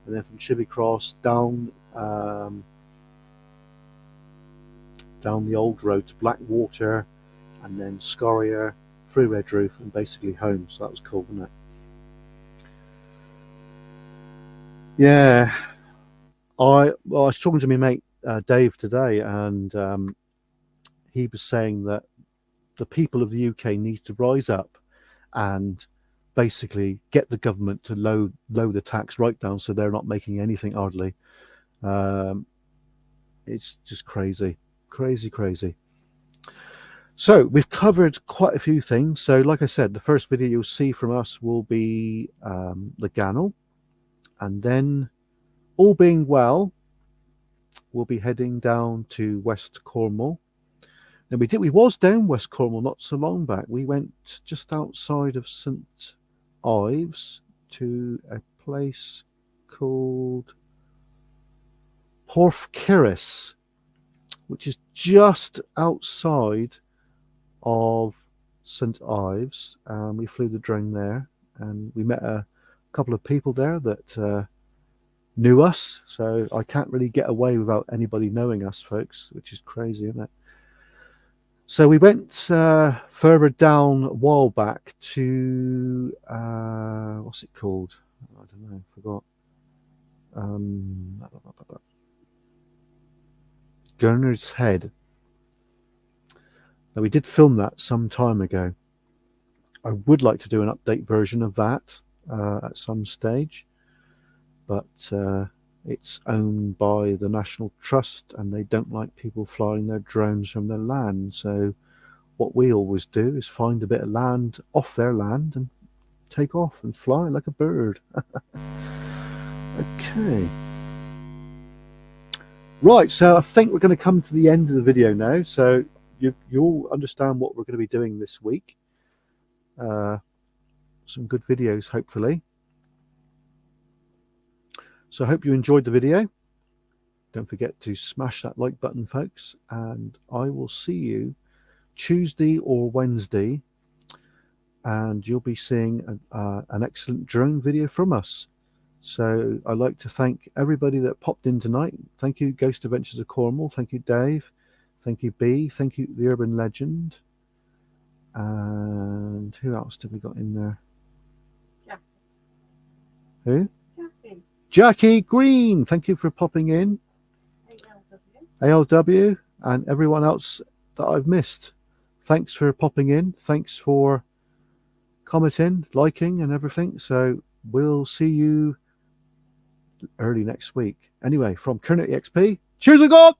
and then from Chivy Cross down down the old road to Blackwater, and then Scoria through Redroof, and basically home. So that was cool, wasn't it? Yeah, I was talking to my mate Dave today, and he was saying that the people of the UK need to rise up and basically get the government to lower the tax right down so they're not making anything hardly. Um, it's just crazy, crazy, crazy. So we've covered quite a few things. So like I said, the first video you'll see from us will be Legannel, and then, all being well, we'll be heading down to West Cornwall. Now we was down West Cornwall not so long back. We went just outside of St Ives to a place called Porthcurris, which is just outside of St Ives. We flew the drone there, and we met a couple of people there that knew us. So I can't really get away without anybody knowing us, folks, which is crazy, isn't it? So we went further down a while back to what's it called? I don't know, forgot. Gurnard's Head. Now, we did film that some time ago. I would like to do an update version of that at some stage, but it's owned by the National Trust, and they don't like people flying their drones from their land. So what we always do is find a bit of land off their land and take off and fly like a bird. Okay. Right, so I think we're going to come to the end of the video now. So you'll understand what we're going to be doing this week. Some good videos, hopefully. So I hope you enjoyed the video. Don't forget to smash that like button, folks, and I will see you Tuesday or Wednesday, and you'll be seeing an excellent drone video from us. So I'd like to thank everybody that popped in tonight. Thank you, Ghost Adventures of Cornwall. Thank you, Dave. Thank you, B. Thank you, The Urban Legend. And who else did we got in there? Jackie. Who? Jackie. Jackie Green. Thank you for popping in. ALW and everyone else that I've missed. Thanks for popping in. Thanks for commenting, liking, and everything. So we'll see you early next week. Anyway, from Kernet EXP, cheers, God!